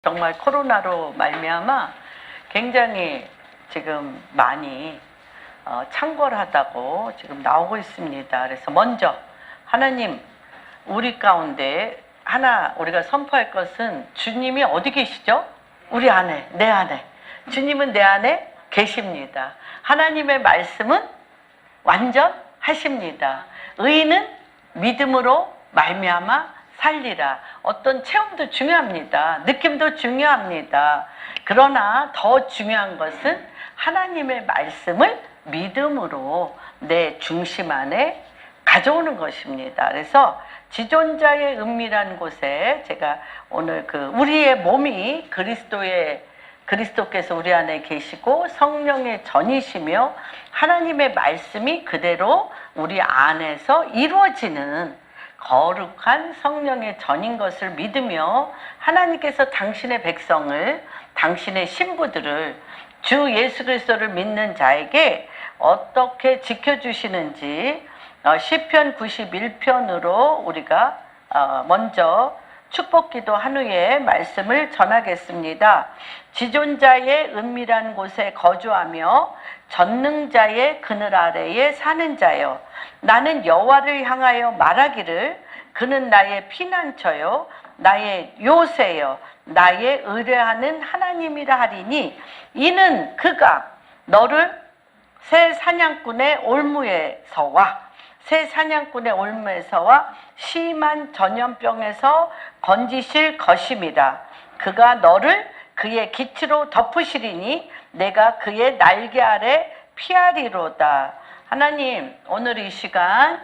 정말 코로나로 말미암아 굉장히 지금 많이 창궐하다고 지금 나오고 있습니다. 그래서 먼저 하나님, 우리 가운데 하나 우리가 선포할 것은 주님이 어디 계시죠? 우리 안에, 내 안에. 주님은 내 안에 계십니다. 하나님의 말씀은 완전하십니다. 의인은 믿음으로 말미암아 살리라. 어떤 체험도 중요합니다. 느낌도 중요합니다. 그러나 더 중요한 것은 하나님의 말씀을 믿음으로 내 중심 안에 가져오는 것입니다. 그래서 지존자의 은밀한 곳에 제가 오늘 우리의 몸이 그리스도께서 우리 안에 계시고 성령의 전이시며 하나님의 말씀이 그대로 우리 안에서 이루어지는 거룩한 성령의 전인 것을 믿으며 하나님께서 당신의 백성을, 당신의 신부들을, 주 예수 그리스도를 믿는 자에게 어떻게 지켜주시는지 시편 91편으로 우리가 먼저 축복기도 한 후에 말씀을 전하겠습니다. 지존자의 은밀한 곳에 거주하며 전능자의 그늘 아래에 사는 자여, 나는 여호와를 향하여 말하기를 그는 나의 피난처요 나의 요새요 나의 의뢰하는 하나님이라 하리니, 이는 그가 너를 새 사냥꾼의 올무에서와 심한 전염병에서 건지실 것임이라. 그가 너를 그의 기치로 덮으시리니 내가 그의 날개 아래 피하리로다. 하나님, 오늘 이 시간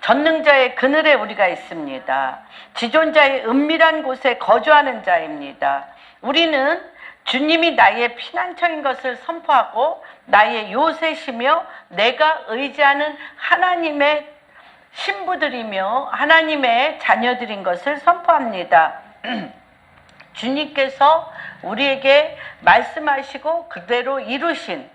전능자의 그늘에 우리가 있습니다. 지존자의 은밀한 곳에 거주하는 자입니다. 우리는 주님이 나의 피난처인 것을 선포하고 나의 요새시며 내가 의지하는 하나님의 신부들이며 하나님의 자녀들인 것을 선포합니다. 주님께서 우리에게 말씀하시고 그대로 이루신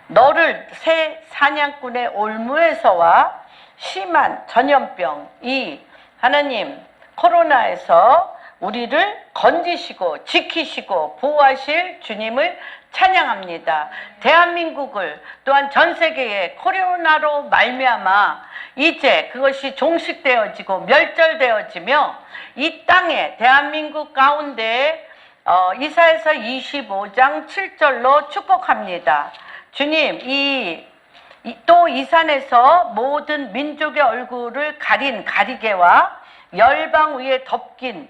너를 새 사냥꾼의 올무에서와 심한 전염병, 이 하나님 코로나에서 우리를 건지시고 지키시고 보호하실 주님을 찬양합니다. 대한민국을 또한 전 세계에 코로나로 말미암아 이제 그것이 종식되어지고 멸절되어지며 이 땅에 대한민국 가운데 이사야서 25장 7절로 축복합니다. 주님, 또 이 산에서 모든 민족의 얼굴을 가린 가리개와 열방 위에 덮인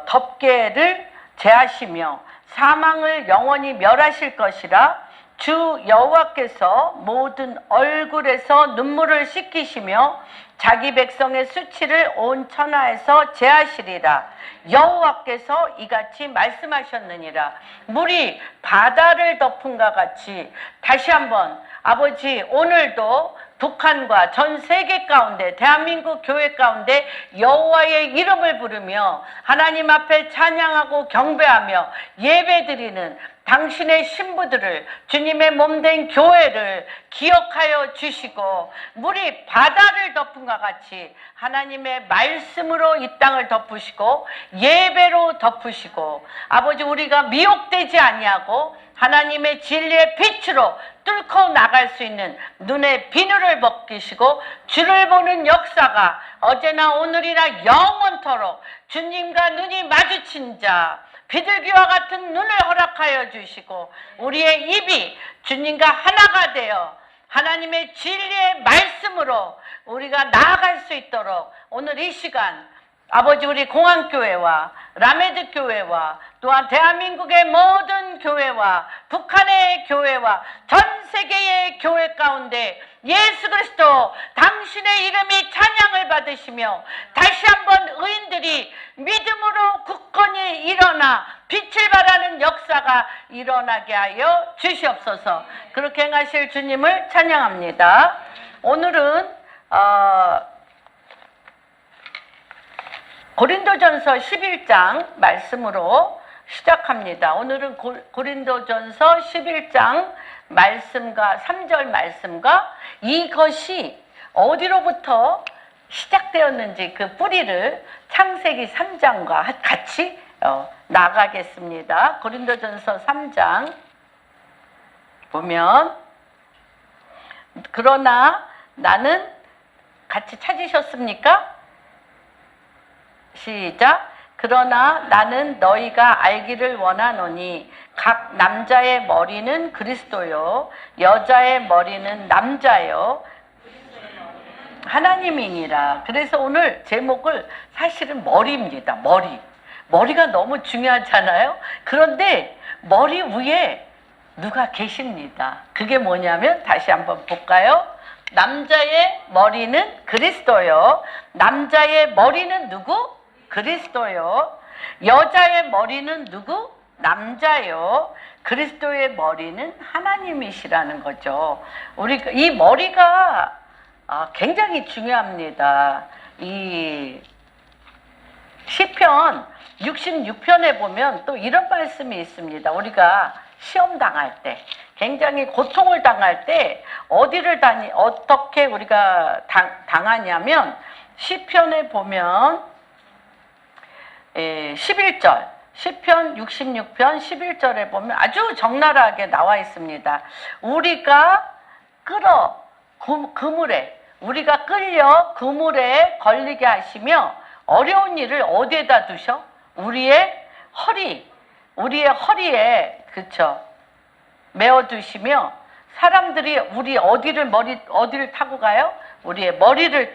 덮개를 제하시며 사망을 영원히 멸하실 것이라. 주 여호와께서 모든 얼굴에서 눈물을 씻기시며 자기 백성의 수치를 온 천하에서 제하시리라. 여호와께서 이같이 말씀하셨느니라. 물이 바다를 덮은가 같이 다시 한번 아버지, 오늘도 북한과 전 세계 가운데 대한민국 교회 가운데 여호와의 이름을 부르며 하나님 앞에 찬양하고 경배하며 예배드리는 당신의 신부들을, 주님의 몸된 교회를 기억하여 주시고 물이 바다를 덮은가 같이 하나님의 말씀으로 이 땅을 덮으시고 예배로 덮으시고 아버지, 우리가 미혹되지 아니하고 하나님의 진리의 빛으로 뚫고 나갈 수 있는 눈의 비늘을 벗기시고 주를 보는 역사가 어제나 오늘이나 영원토록 주님과 눈이 마주친 자 비둘기와 같은 눈을 허락하여 주시고 우리의 입이 주님과 하나가 되어 하나님의 진리의 말씀으로 우리가 나아갈 수 있도록 오늘 이 시간 아버지, 우리 공안교회와 라메드 교회와 또한 대한민국의 모든 교회와 북한의 교회와 전 세계의 교회 가운데 예수 그리스도 당신의 이름이 찬양을 받으시며 다시 한번 의인들이 믿음으로 굳건히 일어나 빛을 발하는 역사가 일어나게 하여 주시옵소서. 그렇게 행하실 주님을 찬양합니다. 오늘은 고린도전서 11장 말씀으로 시작합니다. 오늘은 고린도전서 11장 말씀과 3절 말씀과 이것이 어디로부터 시작되었는지 그 뿌리를 창세기 3장과 같이 나가겠습니다. 고린도전서 3장 보면, 그러나 나는, 같이 찾으셨습니까? 시작. 그러나 나는 너희가 알기를 원하노니 각 남자의 머리는 그리스도요 여자의 머리는 남자요 하나님이니라. 그래서 오늘 제목을 사실은 머리입니다. 머리가 너무 중요하잖아요. 그런데 머리 위에 누가 계십니다. 그게 뭐냐면, 다시 한번 볼까요? 남자의 머리는 그리스도요 남자의 머리는 누구? 그리스도요. 여자의 머리는 누구? 남자요. 그리스도의 머리는 하나님이시라는 거죠. 이 머리가 굉장히 중요합니다. 이 시편 66편에 보면 또 이런 말씀이 있습니다. 우리가 시험 당할 때, 굉장히 고통을 당할 때 어떻게 우리가 당하냐면, 시편에 보면 11절, 시편 66편 11절에 보면 아주 적나라하게 나와 있습니다. 우리가 우리가 끌려 그물에 걸리게 하시며 어려운 일을 어디에다 두셔? 우리의 허리에, 그쵸, 메어 두시며, 사람들이 우리 어디를 타고 가요? 우리의 머리를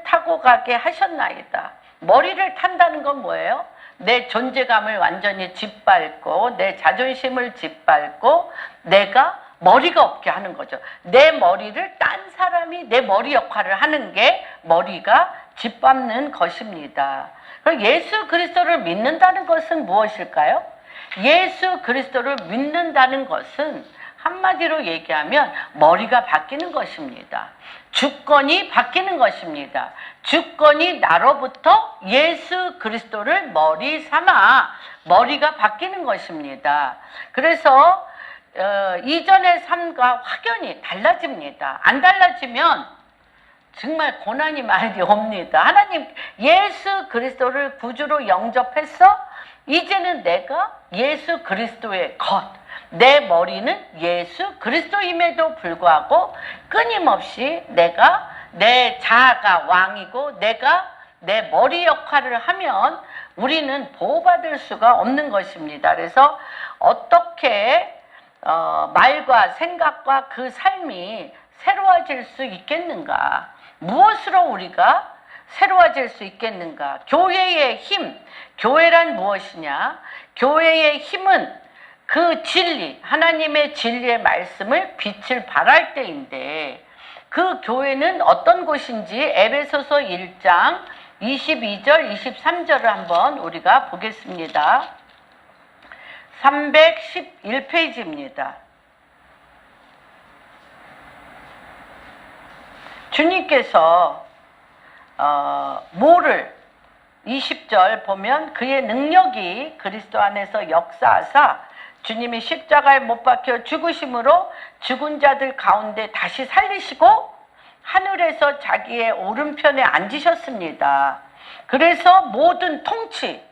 타고 가게 하셨나이다. 머리를 탄다는 건 뭐예요? 내 존재감을 완전히 짓밟고, 내 자존심을 짓밟고, 내가 머리가 없게 하는 거죠. 내 머리를 딴 사람이 내 머리 역할을 하는 게 머리가 짓밟는 것입니다. 그럼 예수 그리스도를 믿는다는 것은 무엇일까요? 예수 그리스도를 믿는다는 것은 한마디로 얘기하면 머리가 바뀌는 것입니다. 주권이 바뀌는 것입니다. 주권이 나로부터 예수 그리스도를 머리 삼아 머리가 바뀌는 것입니다. 그래서 이전의 삶과 확연히 달라집니다. 안 달라지면 정말 고난이 많이 옵니다. 하나님 예수 그리스도를 구주로 영접했어? 이제는 내가 예수 그리스도의 내 머리는 예수 그리스도임에도 불구하고 끊임없이 내가 내 자아가 왕이고 내가 내 머리 역할을 하면 우리는 보호받을 수가 없는 것입니다. 그래서 어떻게 말과 생각과 그 삶이 새로워질 수 있겠는가? 무엇으로 우리가 새로워질 수 있겠는가? 교회의 힘, 교회란 무엇이냐? 교회의 힘은 그 진리, 하나님의 진리의 말씀을 빛을 발할 때인데, 그 교회는 어떤 곳인지 에베소서 1장 22절, 23절을 한번 우리가 보겠습니다. 311페이지입니다. 주님께서 뭐를 20절 보면 그의 능력이 그리스도 안에서 역사하사 주님이 십자가에 못 박혀 죽으심으로 죽은 자들 가운데 다시 살리시고 하늘에서 자기의 오른편에 앉으셨습니다. 그래서 모든 통치,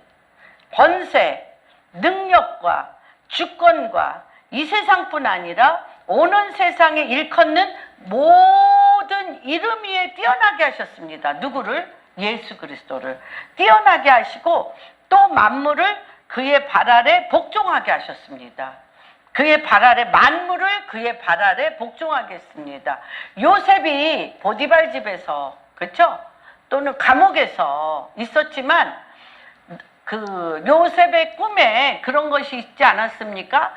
권세, 능력과 주권과 이 세상뿐 아니라 오는 세상에 일컫는 모든 이름 위에 뛰어나게 하셨습니다. 누구를? 예수 그리스도를 뛰어나게 하시고 또 만물을 그의 발 아래 복종하게 하셨습니다. 그의 발 아래, 만물을 그의 발 아래 복종하게 했습니다. 요셉이 보디발 집에서, 그렇죠? 또는 감옥에서 있었지만 그 요셉의 꿈에 그런 것이 있지 않았습니까?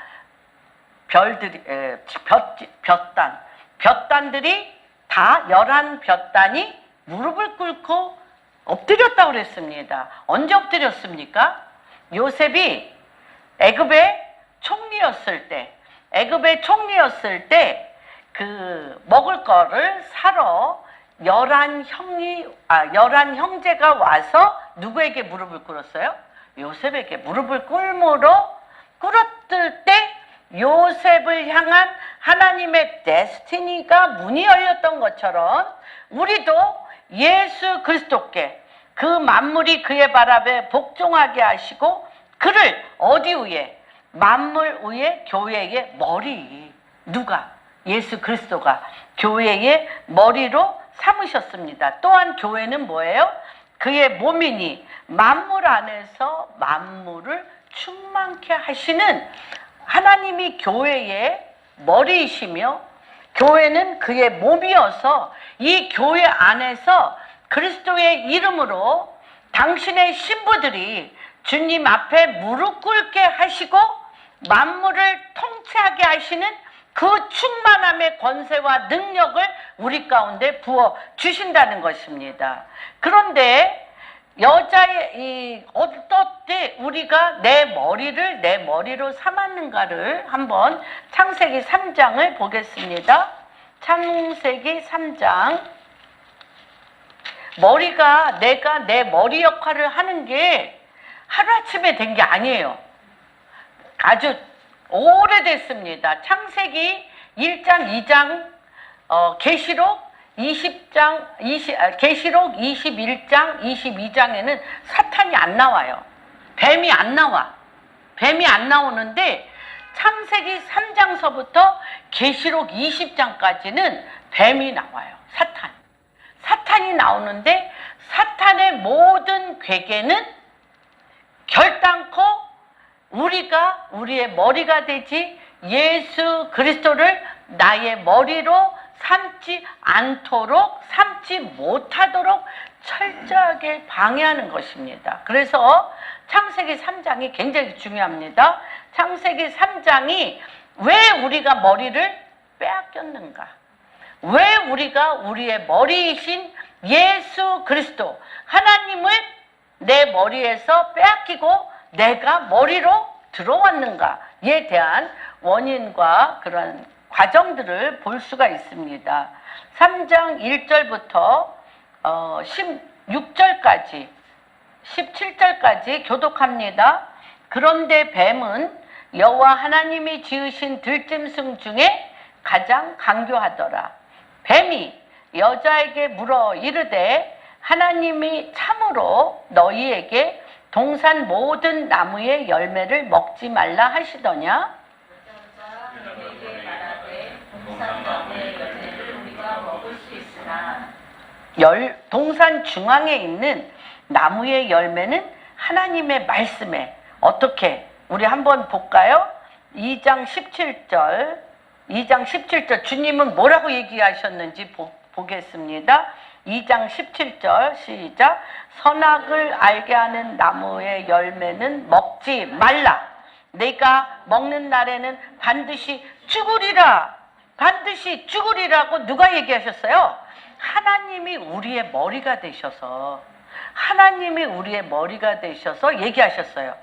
볕단들이 다 11볕단이 무릎을 꿇고 엎드렸다고 그랬습니다. 언제 엎드렸습니까? 요셉이 애굽의 총리였을 때 그 먹을 거를 사러 11 형제가 와서 누구에게 무릎을 꿇었어요? 요셉에게 무릎을 꿇었을 때 요셉을 향한 하나님의 데스티니가 문이 열렸던 것처럼 우리도 예수 그리스도께 그 만물이 그의 바람에 복종하게 하시고 그를 어디 위에? 만물 위에 교회의 머리. 누가? 예수 그리스도가 교회의 머리로 삼으셨습니다. 또한 교회는 뭐예요? 그의 몸이니 만물 안에서 만물을 충만케 하시는 하나님이 교회의 머리이시며 교회는 그의 몸이어서 이 교회 안에서 그리스도의 이름으로 당신의 신부들이 주님 앞에 무릎 꿇게 하시고 만물을 통치하게 하시는 그 충만함의 권세와 능력을 우리 가운데 부어 주신다는 것입니다. 그런데 여자의 어떻게 우리가 내 머리를 내 머리로 삼았는가를 한번 창세기 3장을 보겠습니다. 창세기 3장. 머리가 내가 내 머리 역할을 하는 게 하루아침에 된 게 아니에요. 아주 오래됐습니다. 창세기 1장, 2장, 계시록 20장, 계시록 21장, 22장에는 사탄이 안 나와요. 뱀이 안 나와. 뱀이 안 나오는데 창세기 3장서부터 계시록 20장까지는 뱀이 나와요. 사탄이 나오는데 사탄의 모든 괴계는 결단코 우리가 우리의 머리가 되지 예수 그리스도를 나의 머리로 삼지 않도록 삼지 못하도록 철저하게 방해하는 것입니다. 그래서 창세기 3장이 굉장히 중요합니다. 창세기 3장이 왜 우리가 머리를 빼앗겼는가? 왜 우리가 우리의 머리이신 예수 그리스도 하나님을 내 머리에서 빼앗기고 내가 머리로 들어왔는가에 대한 원인과 그런 과정들을 볼 수가 있습니다. 3장 1절부터 16절까지 17절까지 교독합니다. 그런데 뱀은 여호와 하나님이 지으신 들짐승 중에 가장 강교하더라. 뱀이 여자에게 물어 이르되 하나님이 참으로 너희에게 동산 모든 나무의 열매를 먹지 말라 하시더냐? 동산 중앙에 있는 나무의 열매는 하나님의 말씀에 어떻게? 우리 한번 볼까요? 2장 17절 주님은 뭐라고 얘기하셨는지 보겠습니다. 2장 17절 시작. 선악을 알게 하는 나무의 열매는 먹지 말라. 내가 먹는 날에는 반드시 죽으리라. 반드시 죽으리라고 누가 얘기하셨어요? 하나님이 우리의 머리가 되셔서 하나님이 우리의 머리가 되셔서 얘기하셨어요.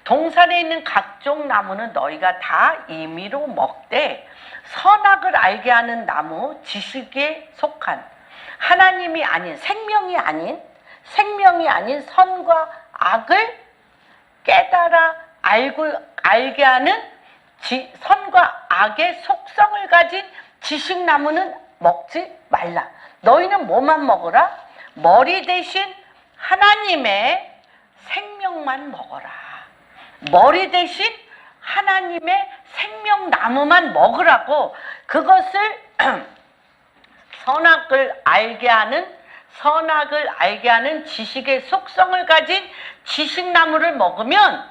동산에 있는 각종 나무는 너희가 다 임의로 먹되 선악을 알게 하는 나무 지식에 속한 하나님이 아닌 생명이 아닌 선과 악을 깨달아 알게 하는 선과 악의 속성을 가진 지식나무는 먹지 말라. 너희는 뭐만 먹어라? 머리 대신 하나님의 생명만 먹어라. 머리 대신 하나님의 생명나무만 먹으라고. 그것을 선악을 알게 하는 지식의 속성을 가진 지식나무를 먹으면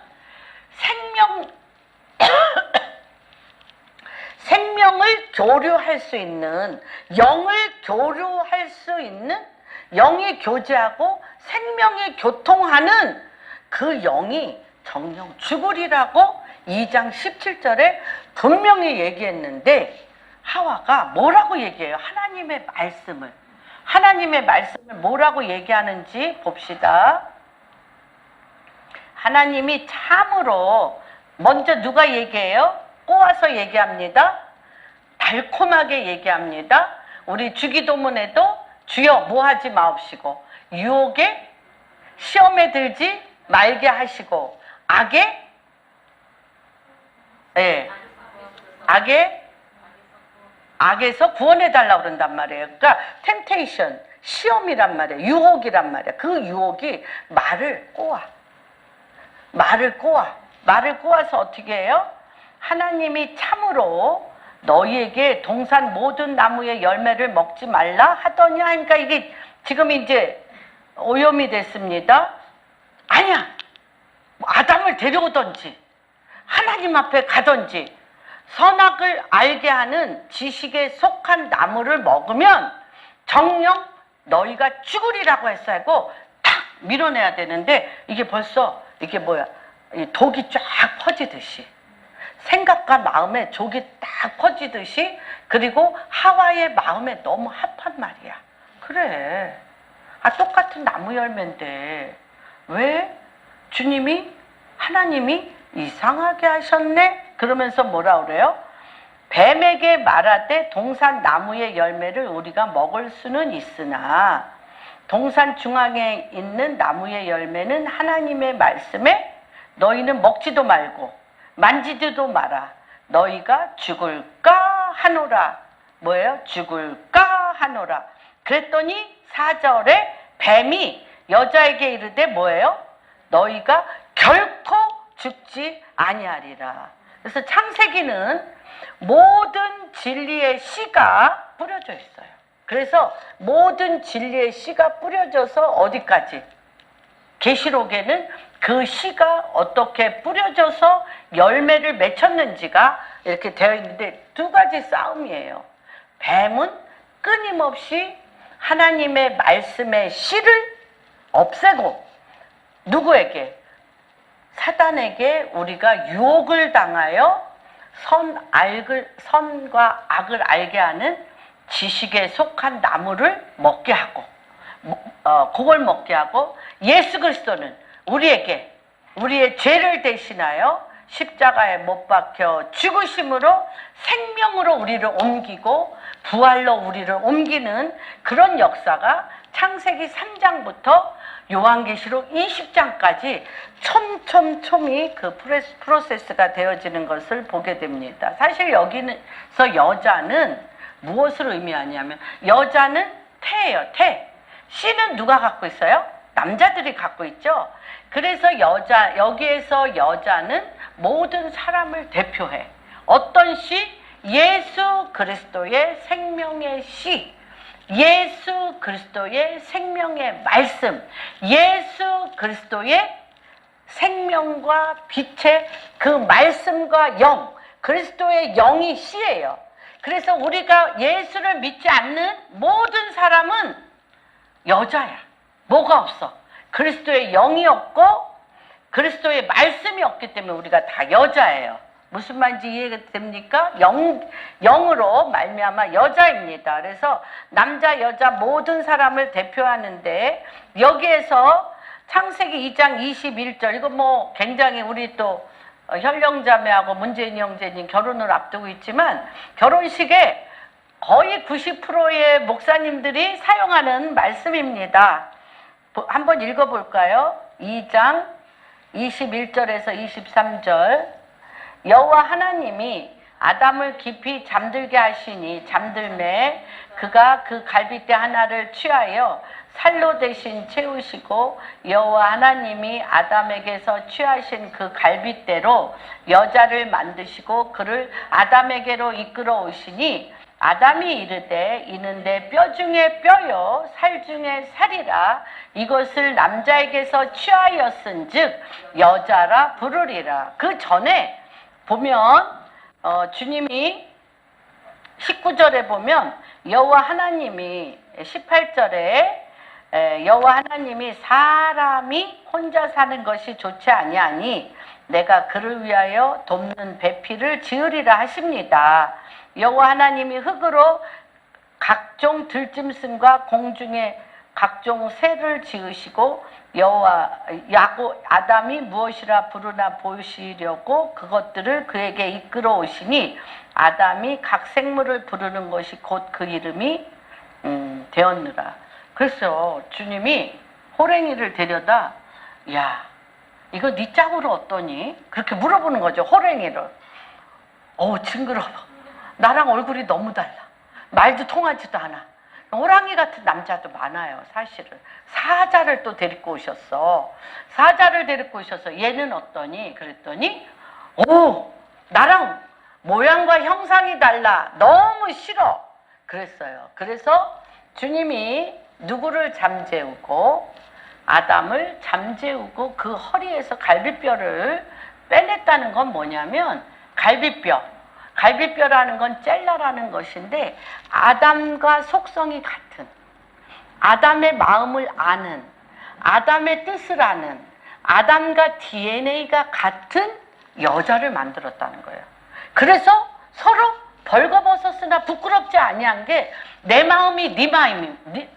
생명을 교류할 수 있는, 영을 교류할 수 있는, 영이 교제하고 생명이 교통하는 그 영이 정령 죽으리라고 2장 17절에 분명히 얘기했는데 하와가 뭐라고 얘기해요? 하나님의 말씀을 뭐라고 얘기하는지 봅시다. 하나님이 참으로 먼저 누가 얘기해요? 꼬아서 얘기합니다. 달콤하게 얘기합니다. 우리 주기도문에도 주여 뭐하지 마옵시고 유혹에 시험에 들지 말게 하시고 악에서 구원해 달라고 그런단 말이에요. 그러니까 temptation, 시험이란 말이야. 유혹이란 말이야. 그 유혹이 말을 꼬아. 말을 꼬아서 어떻게 해요? 하나님이 참으로 너희에게 동산 모든 나무의 열매를 먹지 말라 하더냐 하니까 이게 지금 이제 오염이 됐습니다. 아니야. 아담을 데려오던지 하나님 앞에 가던지 선악을 알게 하는 지식에 속한 나무를 먹으면 정녕 너희가 죽으리라고 했어야고 탁 밀어내야 되는데 이게 벌써 이게 뭐야? 독이 쫙 퍼지듯이 생각과 마음에 독이 딱 퍼지듯이 그리고 하와의 마음에 너무 합한 말이야. 그래. 똑같은 나무 열매인데 왜 주님이 하나님이 이상하게 하셨네? 그러면서 뭐라 그래요? 뱀에게 말하되 동산 나무의 열매를 우리가 먹을 수는 있으나 동산 중앙에 있는 나무의 열매는 하나님의 말씀에 너희는 먹지도 말고 만지지도 마라. 너희가 죽을까 하노라. 뭐예요? 죽을까 하노라. 그랬더니 4절에 뱀이 여자에게 이르되 뭐예요? 너희가 결코 죽지 아니하리라. 그래서 창세기는 모든 진리의 씨가 뿌려져 있어요. 그래서 모든 진리의 씨가 뿌려져서 어디까지? 계시록에는 그 씨가 어떻게 뿌려져서 열매를 맺혔는지가 이렇게 되어 있는데 두 가지 싸움이에요. 뱀은 끊임없이 하나님의 말씀의 씨를 없애고 누구에게? 사단에게 우리가 유혹을 당하여 선과 악을 알게 하는 지식에 속한 나무를 먹게 하고 그걸 먹게 하고 예수 그리스도는 우리에게 우리의 죄를 대신하여 십자가에 못 박혀 죽으심으로 생명으로 우리를 옮기고 부활로 우리를 옮기는 그런 역사가 창세기 3장부터 요한계시록 20장까지 촘촘히 그 프로세스가 되어지는 것을 보게 됩니다. 사실 여기서 여자는 무엇을 의미하냐면 여자는 태예요. 태. 씨는 누가 갖고 있어요? 남자들이 갖고 있죠. 그래서 여기에서 여자는 모든 사람을 대표해. 어떤 씨? 예수 그리스도의 생명의 씨. 예수 그리스도의 생명의 말씀, 예수 그리스도의 생명과 빛의 그 말씀과 영, 그리스도의 영이 씨예요. 그래서 우리가 예수를 믿지 않는 모든 사람은 여자야. 뭐가 없어? 그리스도의 영이 없고 그리스도의 말씀이 없기 때문에 우리가 다 여자예요. 무슨 말인지 이해가 됩니까? 영으로 말미암아 여자입니다. 그래서 남자 여자 모든 사람을 대표하는데 여기에서 창세기 2장 21절 이거 뭐 굉장히 우리 또 현령자매하고 문재인 형제님 결혼을 앞두고 있지만 결혼식에 거의 90%의 목사님들이 사용하는 말씀입니다. 한번 읽어볼까요? 2장 21절에서 23절 여호와 하나님이 아담을 깊이 잠들게 하시니 잠들매 그가 그 갈빗대 하나를 취하여 살로 대신 채우시고 여호와 하나님이 아담에게서 취하신 그 갈빗대로 여자를 만드시고 그를 아담에게로 이끌어 오시니 아담이 이르되 이는 내 뼈 중에 뼈요 살 중에 살이라 이것을 남자에게서 취하였은즉 여자라 부르리라. 그 전에 보면 주님이 19절에 보면 여호와 하나님이 18절에 여호와 하나님이 사람이 혼자 사는 것이 좋지 아니하니 내가 그를 위하여 돕는 배필을 지으리라 하십니다. 여호와 하나님이 흙으로 각종 들짐승과 공중의 각종 새를 지으시고 아담이 무엇이라 부르나 보시려고 그것들을 그에게 이끌어 오시니 아담이 각 생물을 부르는 것이 곧 그 이름이 되었느라. 그래서 주님이 호랭이를 데려다 야 이거 네 짝으로 어떠니? 그렇게 물어보는 거죠. 호랭이를. 어우 징그러워. 나랑 얼굴이 너무 달라. 말도 통하지도 않아. 호랑이 같은 남자도 많아요, 사실은. 사자를 또 데리고 오셨어. 사자를 데리고 오셔서 얘는 어떠니? 그랬더니 오, 나랑 모양과 형상이 달라. 너무 싫어. 그랬어요. 그래서 주님이 누구를 잠재우고 아담을 잠재우고 그 허리에서 갈비뼈를 빼냈다는 건 뭐냐면 갈비뼈라는 건 젤라라는 것인데 아담과 속성이 같은 아담의 마음을 아는 아담의 뜻을 아는 아담과 DNA가 같은 여자를 만들었다는 거예요. 그래서 서로 벌거벗었으나 부끄럽지 아니한 게 내 마음이 네 마음이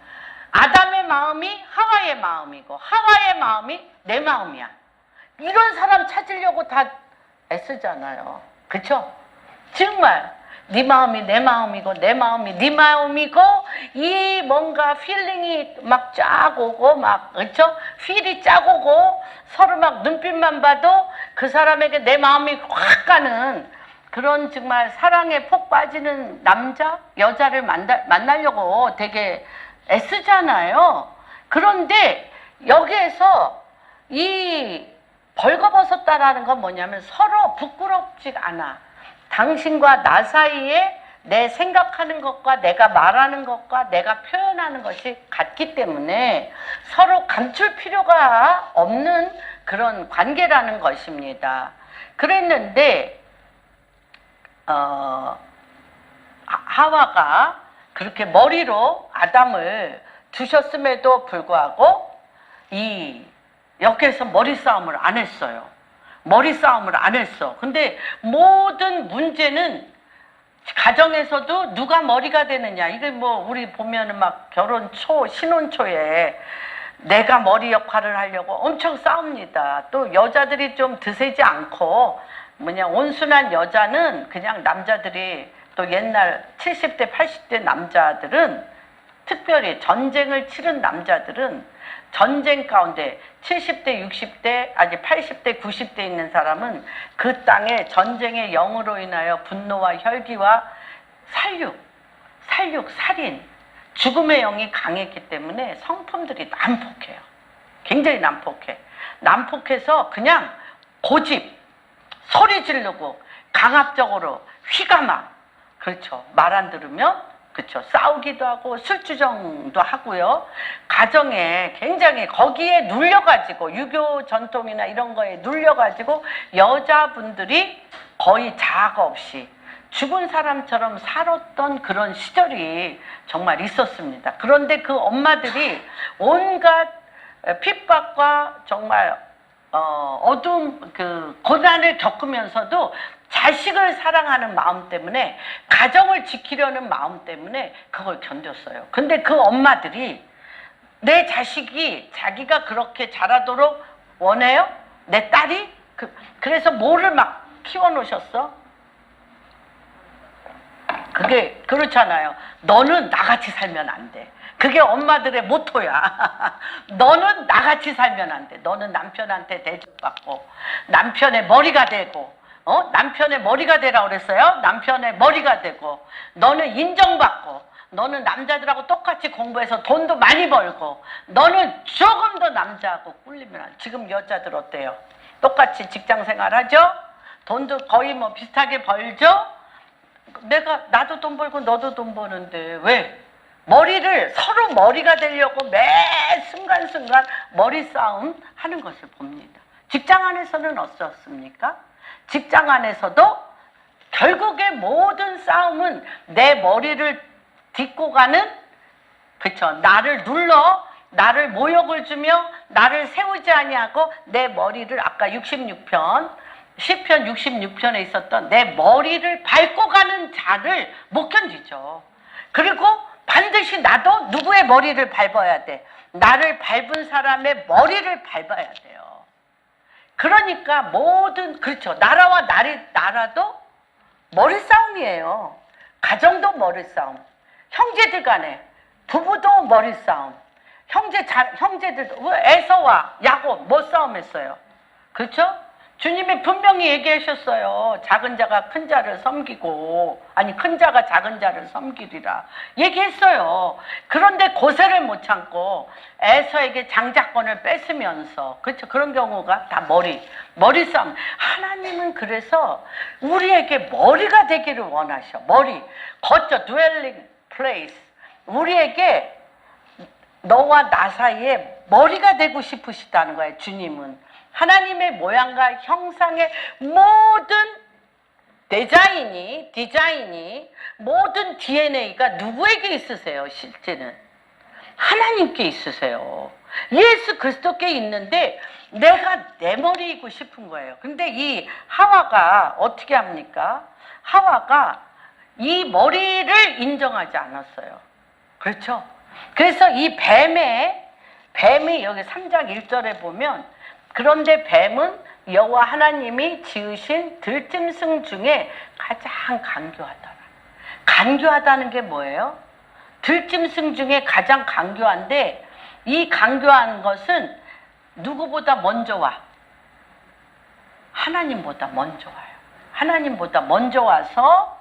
아담의 마음이 하와의 마음이고 하와의 마음이 내 마음이야. 이런 사람 찾으려고 다 애쓰잖아요. 그쵸? 정말 네 마음이 내 마음이고 내 마음이 네 마음이고 이 뭔가 필링이 막 쫙 오고 막 그쵸? 필이 쫙 오고 서로 막 눈빛만 봐도 그 사람에게 내 마음이 확 가는 그런 정말 사랑에 폭 빠지는 남자, 여자를 만나려고 되게 애쓰잖아요. 그런데 여기에서 이 벌거벗었다라는 건 뭐냐면 서로 부끄럽지 않아. 당신과 나 사이에 내 생각하는 것과 내가 말하는 것과 내가 표현하는 것이 같기 때문에 서로 감출 필요가 없는 그런 관계라는 것입니다. 그랬는데 하와가 그렇게 머리로 아담을 두셨음에도 불구하고 여기에서 머리 싸움을 안 했어요. 머리 싸움을 안 했어. 근데 모든 문제는 가정에서도 누가 머리가 되느냐. 이게 뭐 우리 보면은 막 결혼 초, 신혼 초에 내가 머리 역할을 하려고 엄청 싸웁니다. 또 여자들이 좀 드세지 않고 온순한 여자는 그냥 남자들이 또 옛날 70대, 80대 남자들은 특별히 전쟁을 치른 남자들은 전쟁 가운데 70대, 60대, 아니 80대, 90대 있는 사람은 그 땅에 전쟁의 영으로 인하여 분노와 혈기와 살인, 죽음의 영이 강했기 때문에 성품들이 난폭해요. 굉장히 난폭해. 난폭해서 그냥 고집, 소리 지르고 강압적으로 휘감아. 그렇죠. 말 안 들으면 그렇죠. 싸우기도 하고 술주정도 하고요. 가정에 굉장히 거기에 눌려가지고 유교 전통이나 이런 거에 눌려가지고 여자분들이 거의 자아가 없이 죽은 사람처럼 살았던 그런 시절이 정말 있었습니다. 그런데 그 엄마들이 온갖 핍박과 정말 어두운 그 고난을 겪으면서도 자식을 사랑하는 마음 때문에 가정을 지키려는 마음 때문에 그걸 견뎠어요. 근데 그 엄마들이 내 자식이 자기가 그렇게 자라도록 원해요? 내 딸이? 그래서 뭐를 막 키워놓으셨어? 그게 그렇잖아요. 너는 나같이 살면 안 돼. 그게 엄마들의 모토야. 너는 나같이 살면 안 돼. 너는 남편한테 대접받고 남편의 머리가 되고 남편의 머리가 되라고 그랬어요. 남편의 머리가 되고 너는 인정받고 너는 남자들하고 똑같이 공부해서 돈도 많이 벌고 너는 조금 더 남자하고 꿀리면 안 돼. 지금 여자들 어때요? 똑같이 직장 생활하죠? 돈도 거의 뭐 비슷하게 벌죠? 나도 돈 벌고 너도 돈 버는데 왜? 서로 머리가 되려고 매 순간순간 머리 싸움 하는 것을 봅니다. 직장 안에서는 어떻습니까? 직장 안에서도 결국에 모든 싸움은 내 머리를 딛고 가는, 그쵸? 나를 눌러, 나를 모욕을 주며 나를 세우지 아니하고 내 머리를 아까 66편, 시편 66편에 있었던 내 머리를 밟고 가는 자를 못 견디죠. 그리고 반드시 나도 누구의 머리를 밟아야 돼. 나를 밟은 사람의 머리를 밟아야 돼요. 그러니까 그렇죠. 나라와 나라도 머리 싸움이에요. 가정도 머리 싸움. 형제들 간에, 부부도 머리 싸움. 형제들도, 에서와 야곱 뭐 싸움했어요? 그렇죠? 주님이 분명히 얘기하셨어요. 작은 자가 큰 자를 섬기고, 아니 큰 자가 작은 자를 섬기리라 얘기했어요. 그런데 고세를 못 참고 에서에게 장자권을 뺏으면서, 그렇죠, 그런 경우가 다 머리 싸움. 하나님은 그래서 우리에게 머리가 되기를 원하셔. 머리, 거처, dwelling place. 우리에게 너와 나 사이에 머리가 되고 싶으시다는 거예요. 주님은 하나님의 모양과 형상의 모든 디자인이 모든 DNA가 누구에게 있으세요? 실제는 하나님께 있으세요. 예수 그리스도께 있는데 내가 내 머리이고 싶은 거예요. 근데 이 하와가 어떻게 합니까? 하와가 이 머리를 인정하지 않았어요. 그렇죠? 그래서 이 뱀이 여기 3장 1절에 보면, 그런데 뱀은 여호와 하나님이 지으신 들짐승 중에 가장 간교하더라. 간교하다는 게 뭐예요? 들짐승 중에 가장 간교한데, 이 간교한 것은 누구보다 먼저 와. 하나님보다 먼저 와요. 하나님보다 먼저 와서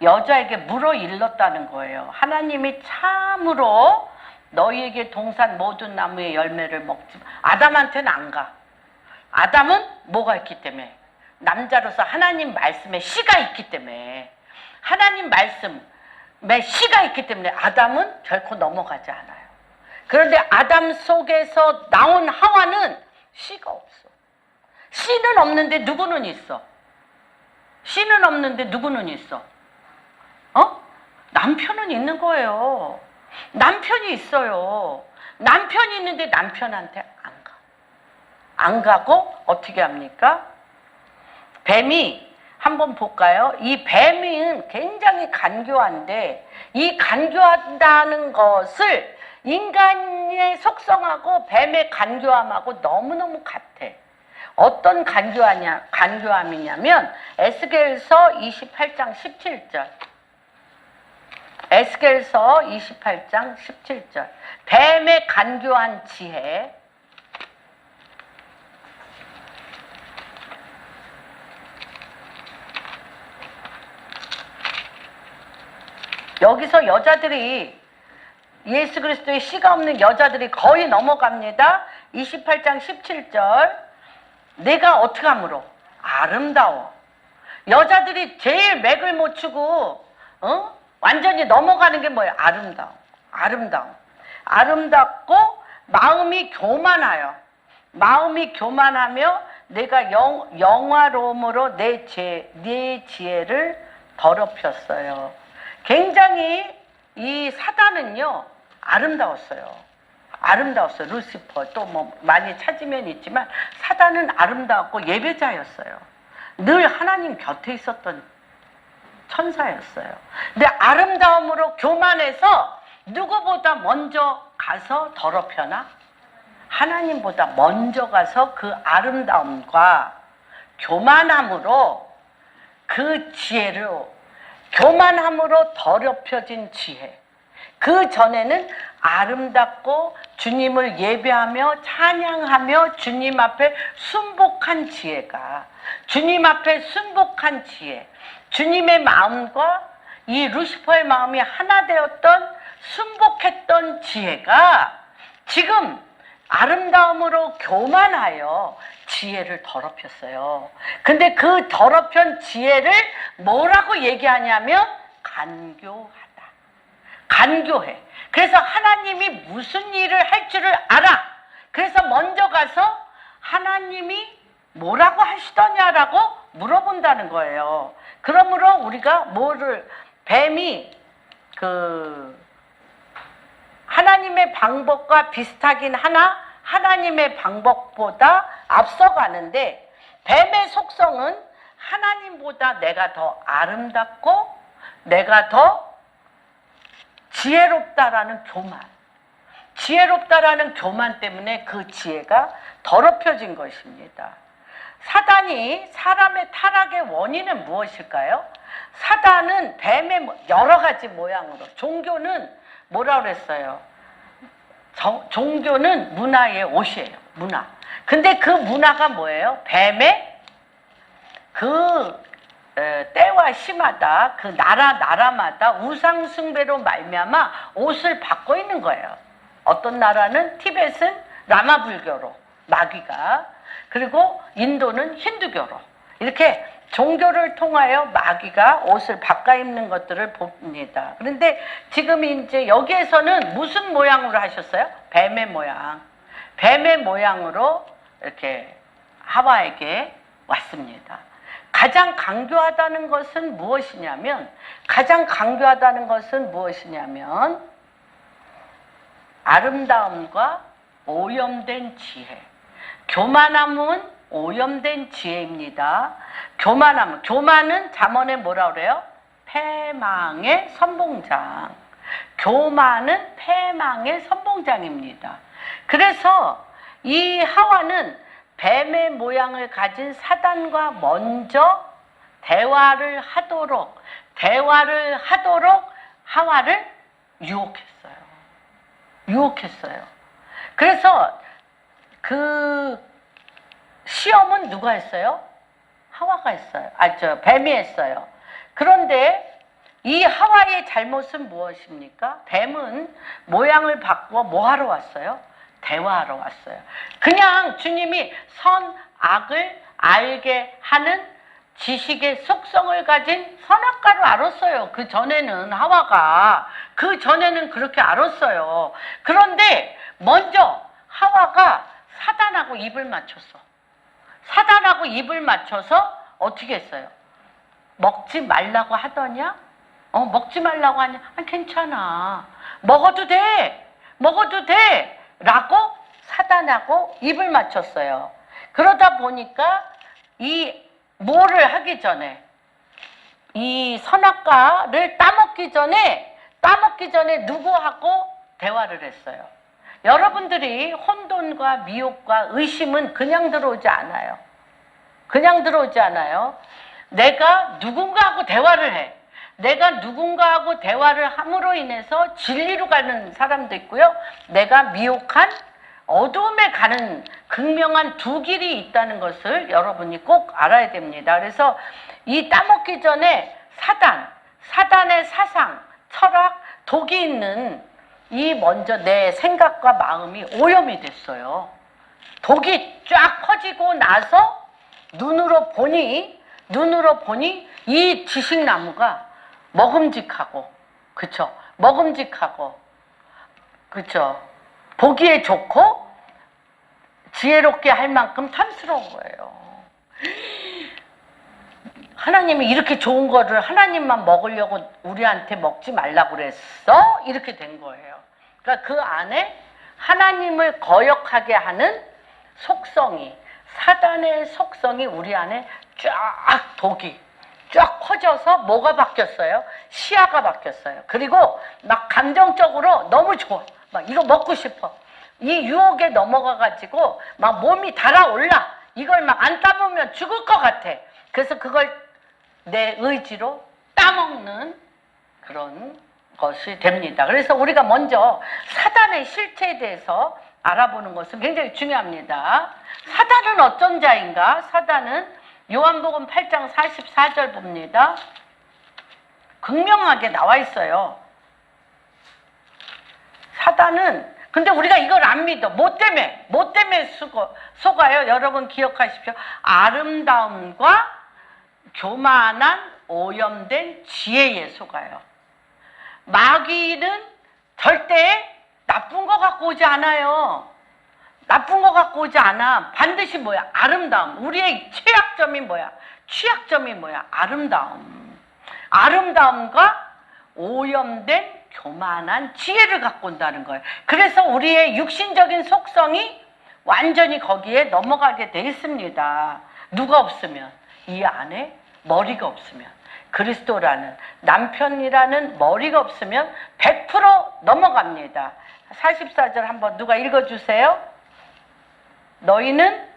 여자에게 물어일렀다는 거예요. 하나님이 참으로 너희에게 동산 모든 나무의 열매를 먹지. 아담한테는 안 가. 아담은 뭐가 있기 때문에? 남자로서 하나님 말씀에 씨가 있기 때문에, 하나님 말씀에 씨가 있기 때문에 아담은 결코 넘어가지 않아요. 그런데 아담 속에서 나온 하와는 씨가 없어. 씨는 없는데 누구는 있어? 씨는 없는데 누구는 있어? 남편은 있는 거예요. 남편이 있어요. 남편이 있는데 남편한테 안 가고 어떻게 합니까? 뱀이 한번 볼까요? 이 뱀은 굉장히 간교한데, 이 간교하다는 것을 인간의 속성하고 뱀의 간교함하고 너무너무 같아. 어떤 간교함이냐면 에스겔서 28장 17절. 에스겔서 28장 17절. 뱀의 간교한 지혜. 여기서 여자들이, 예수 그리스도의 씨가 없는 여자들이 거의 넘어갑니다. 28장 17절. 내가 어떻게 함으로? 아름다워. 여자들이 제일 맥을 못 추고 완전히 넘어가는 게 뭐예요? 아름다워. 아름답고 마음이 교만하여. 마음이 교만하며 내가 영화로움으로 내 지혜를 더럽혔어요. 굉장히 이 사단은요 아름다웠어요. 루시퍼 또 뭐 많이 찾으면 있지만 사단은 아름다웠고 예배자였어요. 늘 하나님 곁에 있었던 천사였어요. 근데 아름다움으로 교만해서 누구보다 먼저 가서 더럽혀나? 하나님보다 먼저 가서 그 아름다움과 교만함으로 그 지혜로, 교만함으로 더럽혀진 지혜. 그 전에는 아름답고 주님을 예배하며 찬양하며 주님 앞에 순복한 지혜가, 주님 앞에 순복한 지혜, 주님의 마음과 이 루시퍼의 마음이 하나 되었던 순복했던 지혜가 지금 아름다움으로 교만하여 지혜를 더럽혔어요. 근데 그 더럽힌 지혜를 뭐라고 얘기하냐면 간교하다. 간교해. 그래서 하나님이 무슨 일을 할 줄을 알아. 그래서 먼저 가서 하나님이 뭐라고 하시더냐라고 물어본다는 거예요. 그러므로 우리가 뱀이 하나님의 방법과 비슷하긴 하나 하나님의 방법보다 앞서가는데, 뱀의 속성은 하나님보다 내가 더 아름답고 내가 더 지혜롭다라는 교만. 지혜롭다라는 교만 때문에 그 지혜가 더럽혀진 것입니다. 사단이 사람의 타락의 원인은 무엇일까요? 사단은 뱀의 여러 가지 모양으로, 종교는 뭐라 그랬어요? 종교는 문화의 옷이에요. 문화. 근데 그 문화가 뭐예요? 뱀의 때와 시마다 그 나라마다 우상 숭배로 말미암아 옷을 바꿔 있는 거예요. 어떤 나라는 티벳은 라마 불교로 마귀가, 그리고 인도는 힌두교로, 이렇게 종교를 통하여 마귀가 옷을 바꿔 입는 것들을 봅니다. 그런데 지금 이제 여기에서는 무슨 모양으로 하셨어요? 뱀의 모양. 뱀의 모양으로 이렇게 하와에게 왔습니다. 가장 강조하다는 것은 무엇이냐면, 아름다움과 오염된 지혜. 교만함은 오염된 지혜입니다. 교만은 잠언에 뭐라 그래요? 패망의 선봉장. 교만은 패망의 선봉장입니다. 그래서 이 하와는 뱀의 모양을 가진 사단과 먼저 대화를 하도록 하와를 유혹했어요. 그래서 그 시험은 누가 했어요? 하와가 했어요. 뱀이 했어요. 그런데 이 하와의 잘못은 무엇입니까? 뱀은 모양을 바꾸어 뭐 하러 왔어요? 대화하러 왔어요. 그냥 주님이 선, 악을 알게 하는 지식의 속성을 가진 선악과를 알았어요. 그 전에는 그렇게 알았어요. 그런데 먼저 하와가 사단하고 입을 맞춰서 어떻게 했어요? 먹지 말라고 하더냐? 먹지 말라고 하냐? 괜찮아. 먹어도 돼. 라고 사단하고 입을 맞췄어요. 그러다 보니까 뭐를 하기 전에, 이 선악과를 따먹기 전에 누구하고 대화를 했어요? 여러분들이 혼돈과 미혹과 의심은 그냥 들어오지 않아요. 내가 누군가하고 대화를 해. 내가 누군가하고 대화를 함으로 인해서 진리로 가는 사람도 있고요. 내가 미혹한 어두움에 가는 극명한 두 길이 있다는 것을 여러분이 꼭 알아야 됩니다. 그래서 이 따먹기 전에 사단의 사상, 철학, 독이 있는 먼저 내 생각과 마음이 오염이 됐어요. 독이 쫙 퍼지고 나서 눈으로 보니 이 지식나무가 먹음직하고, 보기에 좋고 지혜롭게 할 만큼 탐스러운 거예요. 하나님이 이렇게 좋은 거를 하나님만 먹으려고 우리한테 먹지 말라고 그랬어? 이렇게 된 거예요. 그러니까 그 안에 하나님을 거역하게 하는 속성이, 사단의 속성이 우리 안에 독이 쫙 퍼져서 뭐가 바뀌었어요? 시야가 바뀌었어요. 그리고 막 감정적으로 너무 좋아. 막 이거 먹고 싶어. 이 유혹에 넘어가가지고 막 몸이 달아올라. 이걸 막 안 따보면 죽을 것 같아. 그래서 그걸 내 의지로 따먹는 그런 것이 됩니다. 그래서 우리가 먼저 사단의 실체에 대해서 알아보는 것은 굉장히 중요합니다. 사단은 어떤 자인가? 사단은 요한복음 8장 44절 봅니다. 극명하게 나와 있어요. 사단은, 근데 우리가 이걸 안 믿어. 뭐 때문에 속아요? 여러분 기억하십시오. 아름다움과 교만한 오염된 지혜에 속아요. 마귀는 절대 나쁜 거 갖고 오지 않아요. 반드시 뭐야? 아름다움. 우리의 최약점이 뭐야? 취약점이 뭐야? 아름다움과 오염된 교만한 지혜를 갖고 온다는 거예요. 그래서 우리의 육신적인 속성이 완전히 거기에 넘어가게 돼 있습니다. 누가 없으면, 이 안에 머리가 없으면, 그리스도라는 남편이라는 머리가 없으면 100% 넘어갑니다. 44절 한번 누가 읽어주세요. 너희는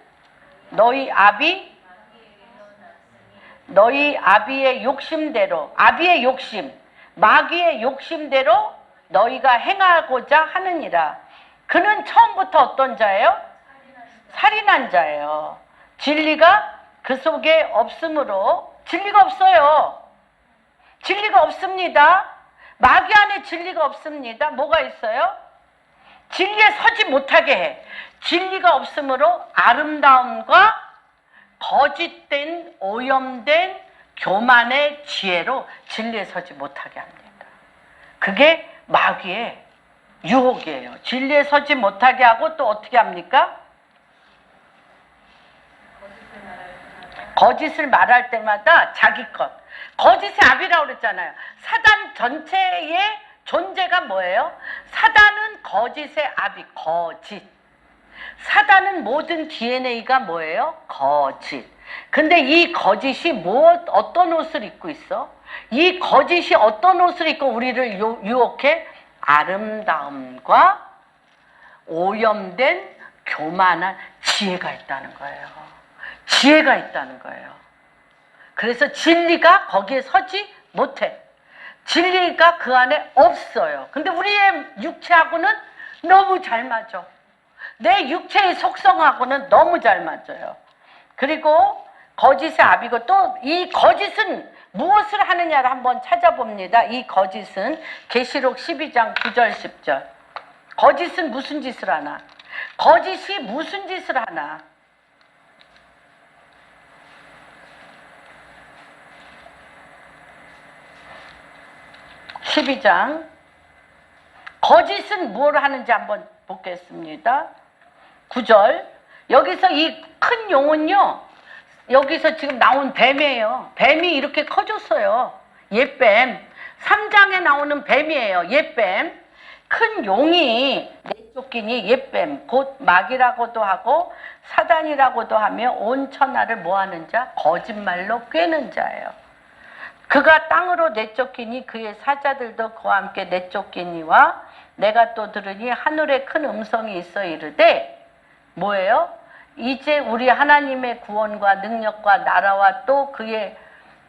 너희 아비의 욕심대로, 마귀의 욕심대로 너희가 행하고자 하느니라. 그는 처음부터 어떤 자예요? 살인한 자예요. 진리가 그 속에 없으므로 진리가 없어요. 진리가 없습니다. 마귀 안에 진리가 없습니다. 뭐가 있어요? 진리에 서지 못하게 해. 진리가 없으므로 아름다움과 거짓된 오염된 교만의 지혜로 진리에 서지 못하게 합니다. 그게 마귀의 유혹이에요. 진리에 서지 못하게 하고 또 어떻게 합니까? 거짓을 말할 때마다 자기 것. 거짓의 압이라고 그랬잖아요. 사단 전체의 존재가 뭐예요? 사단은 거짓의 압이 거짓. 사단은 모든 DNA가 뭐예요? 거짓. 근데 이 거짓이 어떤 옷을 입고 있어? 이 거짓이 어떤 옷을 입고 우리를 유혹해? 아름다움과 오염된 교만한 지혜가 있다는 거예요. 지혜가 있다는 거예요. 그래서 진리가 거기에 서지 못해. 진리가 그 안에 없어요. 근데 우리의 육체하고는 너무 잘 맞아. 내 육체의 속성하고는 너무 잘 맞아요. 그리고 거짓의 압이고 또 이 거짓은 무엇을 하느냐를 한번 찾아봅니다. 이 거짓은 계시록 12장 9절 10절. 거짓은 무슨 짓을 하나? 거짓이 무슨 짓을 하나? (12장) 거짓은 뭘 하는지 한번 보겠습니다. 9절. 여기서 이 큰 용은요, 여기서 지금 나온 뱀이에요. 뱀이 이렇게 커졌어요. 옛뱀. 3장에 나오는 뱀이에요. 옛뱀. 큰 용이 내쫓기니 옛뱀, 곧 마귀라고도 하고 사단이라고도 하며 온 천하를 뭐하는 자? 거짓말로 꿰는 자예요. 그가 땅으로 내쫓기니 그의 사자들도 그와 함께 내쫓기니와 내가 또 들으니 하늘에 큰 음성이 있어 이르되 뭐예요? 이제 우리 하나님의 구원과 능력과 나라와 또 그의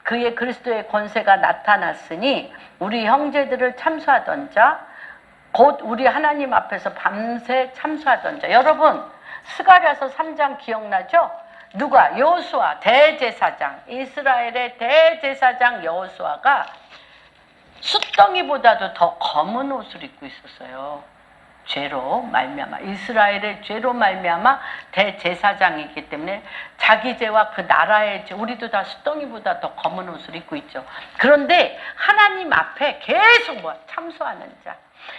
그리스도의 권세가 나타났으니 우리 형제들을 참수하던 자, 곧 우리 하나님 앞에서 밤새 참수하던 자. 여러분, 스가랴서 3장 기억나죠? 누가? 여호수아 대제사장, 이스라엘의 대제사장 여호수아가 숫덩이보다도 더 검은 옷을 입고 있었어요. 죄로 말미암아, 이스라엘의 죄로 말미암아 대제사장이기 때문에 자기 죄와 그 나라의 죄, 우리도 다 숫덩이보다 더 검은 옷을 입고 있죠. 그런데 하나님 앞에 계속 참수하는 자.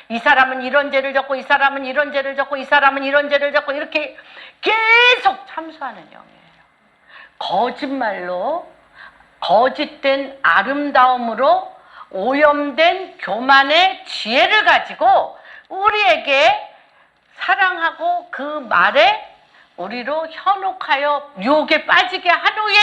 이 사람은 이런 죄를 졌고, 이 사람은 이런 죄를 졌고, 이 사람은 이런 죄를 졌고, 이렇게 계속 참수하는 영이에요. 거짓말로, 거짓된 아름다움으로 오염된 교만의 지혜를 가지고 우리에게 사랑하고 그 말에 우리로 현혹하여 유혹에 빠지게 한 후에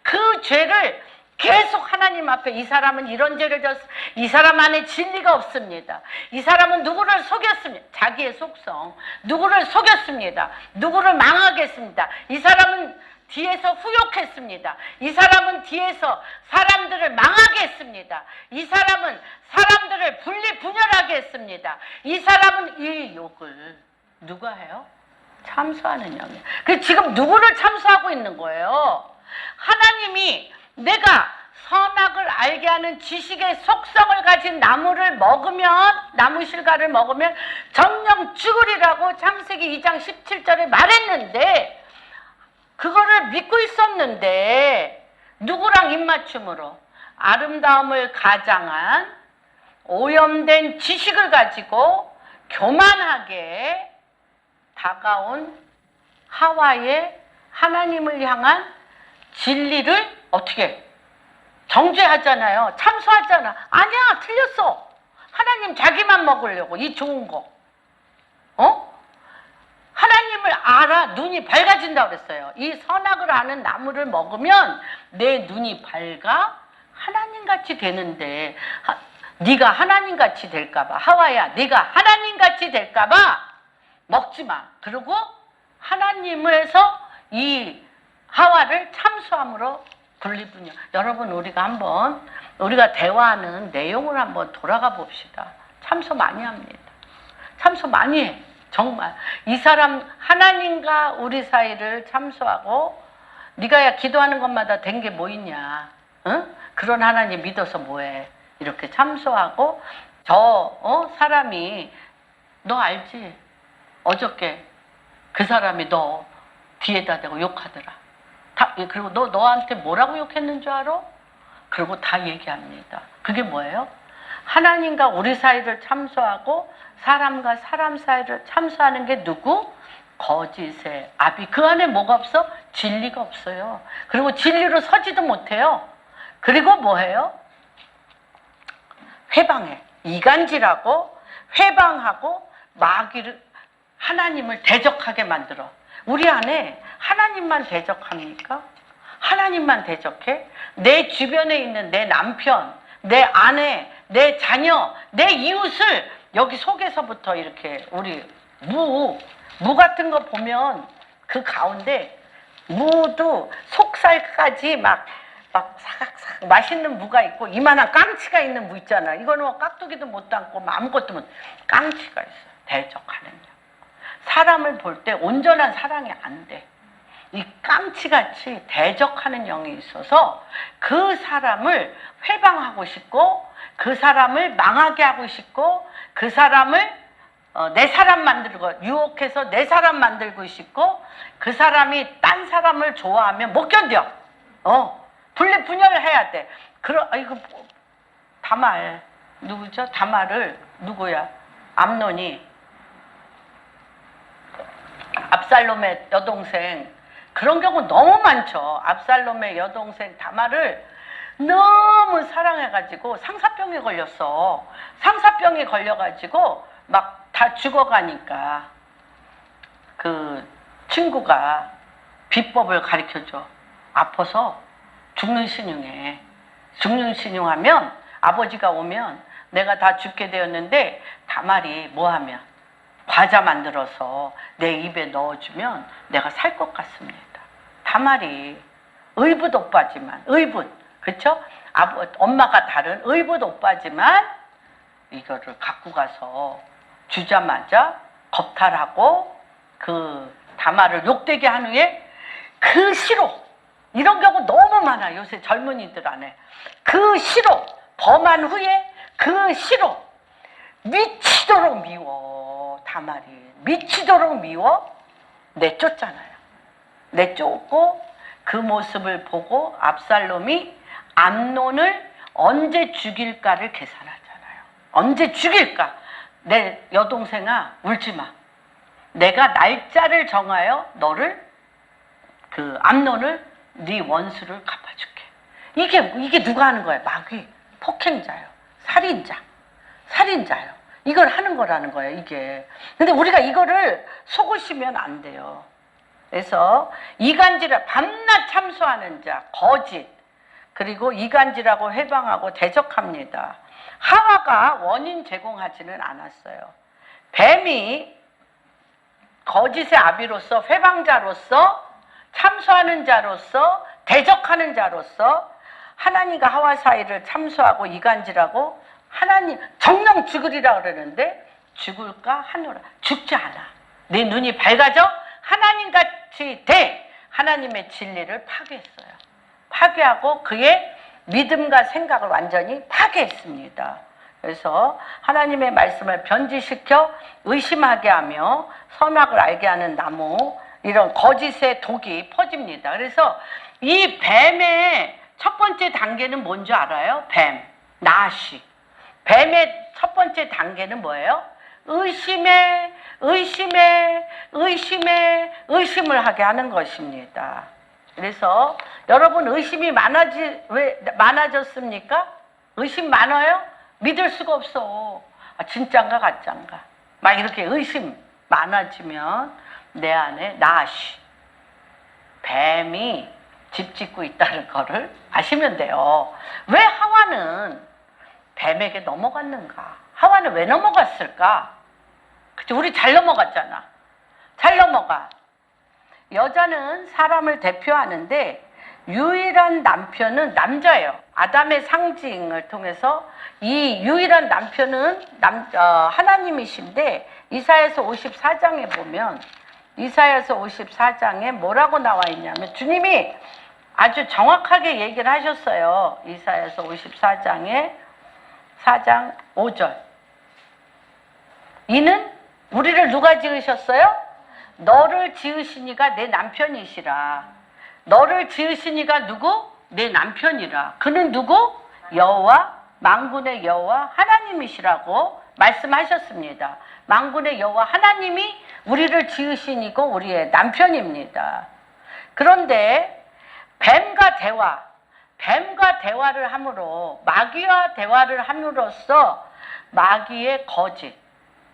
그 죄를 계속 하나님 앞에, 이 사람은 이런 죄를 졌어, 이 사람 안에 진리가 없습니다, 이 사람은 누구를 속였습니다, 자기의 속성, 누구를 속였습니다, 누구를 망하게 했습니다, 이 사람은 뒤에서 후욕했습니다, 이 사람은 뒤에서 사람들을 망하게 했습니다, 이 사람은 사람들을 분리분열하게 했습니다, 이 사람은 이 욕을 누가 해요? 참수하는 영이에요. 그래서 지금 누구를 참수하고 있는 거예요? 하나님이 내가 선악을 알게 하는 지식의 속성을 가진 나무를 먹으면, 나무 실과를 먹으면 정령 죽으리라고 창세기 2장 17절에 말했는데, 그거를 믿고 있었는데 누구랑 입맞춤으로? 아름다움을 가장한 오염된 지식을 가지고 교만하게 다가온 하와의 하나님을 향한 진리를 어떻게 정죄하잖아요. 참수하잖아. 아니야, 틀렸어. 하나님 자기만 먹으려고, 이 좋은 거. 하나님을 알아. 눈이 밝아진다고 그랬어요. 이 선악을 아는 나무를 먹으면 내 눈이 밝아 하나님같이 되는데, 네가 하나님같이 될까봐, 하와야 네가 하나님같이 될까봐 먹지 마. 그리고 하나님에서 이 하와를 참수함으로 분리분열. 여러분, 우리가 대화하는 내용을 한번 돌아가 봅시다. 참수 많이 합니다. 참수 많이 해. 정말 이 사람 하나님과 우리 사이를 참수하고 네가 야 기도하는 것마다 된 게 뭐 있냐? 응? 그런 하나님 믿어서 뭐해? 이렇게 참소하고 사람이 너 알지? 어저께 그 사람이 너 뒤에다 대고 욕하더라. 그리고 너한테 뭐라고 욕했는 줄 알아? 그리고 다 얘기합니다. 그게 뭐예요? 하나님과 우리 사이를 참소하고 사람과 사람 사이를 참소하는 게 누구? 거짓의 아비. 그 안에 뭐가 없어? 진리가 없어요. 그리고 진리로 서지도 못해요. 그리고 뭐해요? 회방해. 이간질하고 회방하고 마귀를 하나님을 대적하게 만들어. 우리 안에 하나님만 대적합니까? 하나님만 대적해? 내 주변에 있는 내 남편, 내 아내, 내 자녀, 내 이웃을 여기 속에서부터 이렇게 우리 무 같은 거 보면 그 가운데 무도 속살까지 막 사각사각 맛있는 무가 있고 이만한 깡치가 있는 무 있잖아. 이거는 뭐 깍두기도 못 담고 아무것도 못. 깡치가 있어. 대적하는 영. 사람을 볼 때 온전한 사랑이 안 돼. 이 깡치같이 대적하는 영이 있어서 그 사람을 회방하고 싶고 그 사람을 망하게 하고 싶고 그 사람을 내 사람 만들고 유혹해서 내 사람 만들고 싶고 그 사람이 딴 사람을 좋아하면 못 견뎌. 분리분열을 해야 돼. 이거 다말 누구죠? 다말을 누구야? 암논이 압살롬의 여동생. 그런 경우 너무 많죠. 압살롬의 여동생 다말을 너무 사랑해가지고 상사병에 걸렸어. 상사병에 걸려가지고 막 다 죽어가니까 그 친구가 비법을 가르쳐줘. 아파서 죽는 신용해. 죽는 신용하면 아버지가 오면 내가 다 죽게 되었는데 다말이 뭐하면 과자 만들어서 내 입에 넣어주면 내가 살 것 같습니다. 다말이 의붓 오빠지만 의붓 그쵸? 엄마가 다른 의붓 오빠지만 이거를 갖고 가서 주자마자 겁탈하고 그 다말을 욕되게 한 후에 그 시로 이런 경우 너무 많아. 요새 젊은이들 안에 그 시로 범한 후에 그 시로 미치도록 미워. 다말이 미치도록 미워 내쫓잖아요. 내쫓고 그 모습을 보고 압살롬이 암논을 언제 죽일까를 계산하잖아요. 언제 죽일까? 내 여동생아 울지 마. 내가 날짜를 정하여 너를 그 암논을 네 원수를 갚아줄게. 이게 누가 하는 거야? 마귀, 폭행자요, 살인자요. 이걸 하는 거라는 거예요. 이게. 근데 우리가 이거를 속으시면 안 돼요. 그래서 이간질을 밤낮 참소하는 자, 거짓, 그리고 이간질하고 회방하고 대적합니다. 하와가 원인 제공하지는 않았어요. 뱀이 거짓의 아비로서 회방자로서 참소하는 자로서 대적하는 자로서 하나님과 하와 사이를 참소하고 이간질하고 하나님 정령 죽으리라 그러는데 죽을까 하노라. 죽지 않아. 내 눈이 밝아져 하나님같이 돼. 하나님의 진리를 파괴했어요. 파괴하고 그의 믿음과 생각을 완전히 파괴했습니다. 그래서 하나님의 말씀을 변질시켜 의심하게 하며 선악을 알게 하는 나무, 이런 거짓의 독이 퍼집니다. 그래서 이 뱀의 첫 번째 단계는 뭔지 알아요? 뱀, 나시. 뱀의 첫 번째 단계는 뭐예요? 의심을 하게 하는 것입니다. 그래서 여러분 의심이 왜 많아졌습니까? 의심 많아요? 믿을 수가 없어. 진짠가 가짠가. 막 이렇게 의심 많아지면 내 안에 나시, 뱀이 집 짓고 있다는 거를 아시면 돼요. 왜 하와는 뱀에게 넘어갔는가? 하와는 왜 넘어갔을까? 그치, 우리 잘 넘어갔잖아. 잘 넘어가. 여자는 사람을 대표하는데 유일한 남편은 남자예요. 아담의 상징을 통해서 이 유일한 남편은 하나님이신데 이사야서 54장에 보면 이사야서 54장에 뭐라고 나와 있냐면 주님이 아주 정확하게 얘기를 하셨어요. 이사야서 54장에 4장 5절. 이는 우리를 누가 지으셨어요? 너를 지으시니가 내 남편이시라. 너를 지으시니가 누구? 내 남편이라. 그는 누구? 여호와 만군의 여호와 하나님이시라고 말씀하셨습니다. 만군의 여호와 하나님이 우리를 지으시니고 우리의 남편입니다. 그런데 뱀과 대화를 함으로 마귀와 대화를 함으로써 마귀의 거짓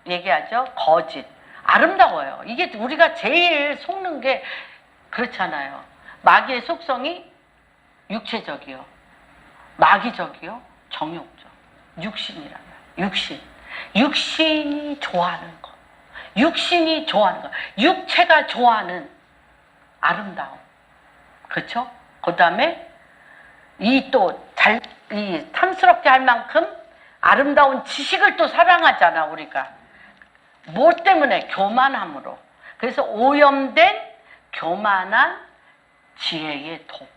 얘기하죠. 거짓. 아름다워요. 이게 우리가 제일 속는 게 그렇잖아요. 마귀의 속성이 육체적이요. 마귀적이요. 정욕적. 육신이라면. 육신이 좋아하는 거. 육신이 좋아하는 거. 육체가 좋아하는 아름다움. 그렇죠? 그 다음에 이 탐스럽게 할 만큼 아름다운 지식을 또 사랑하잖아, 우리가. 뭐 때문에? 교만함으로. 그래서 오염된 교만한 지혜의 독.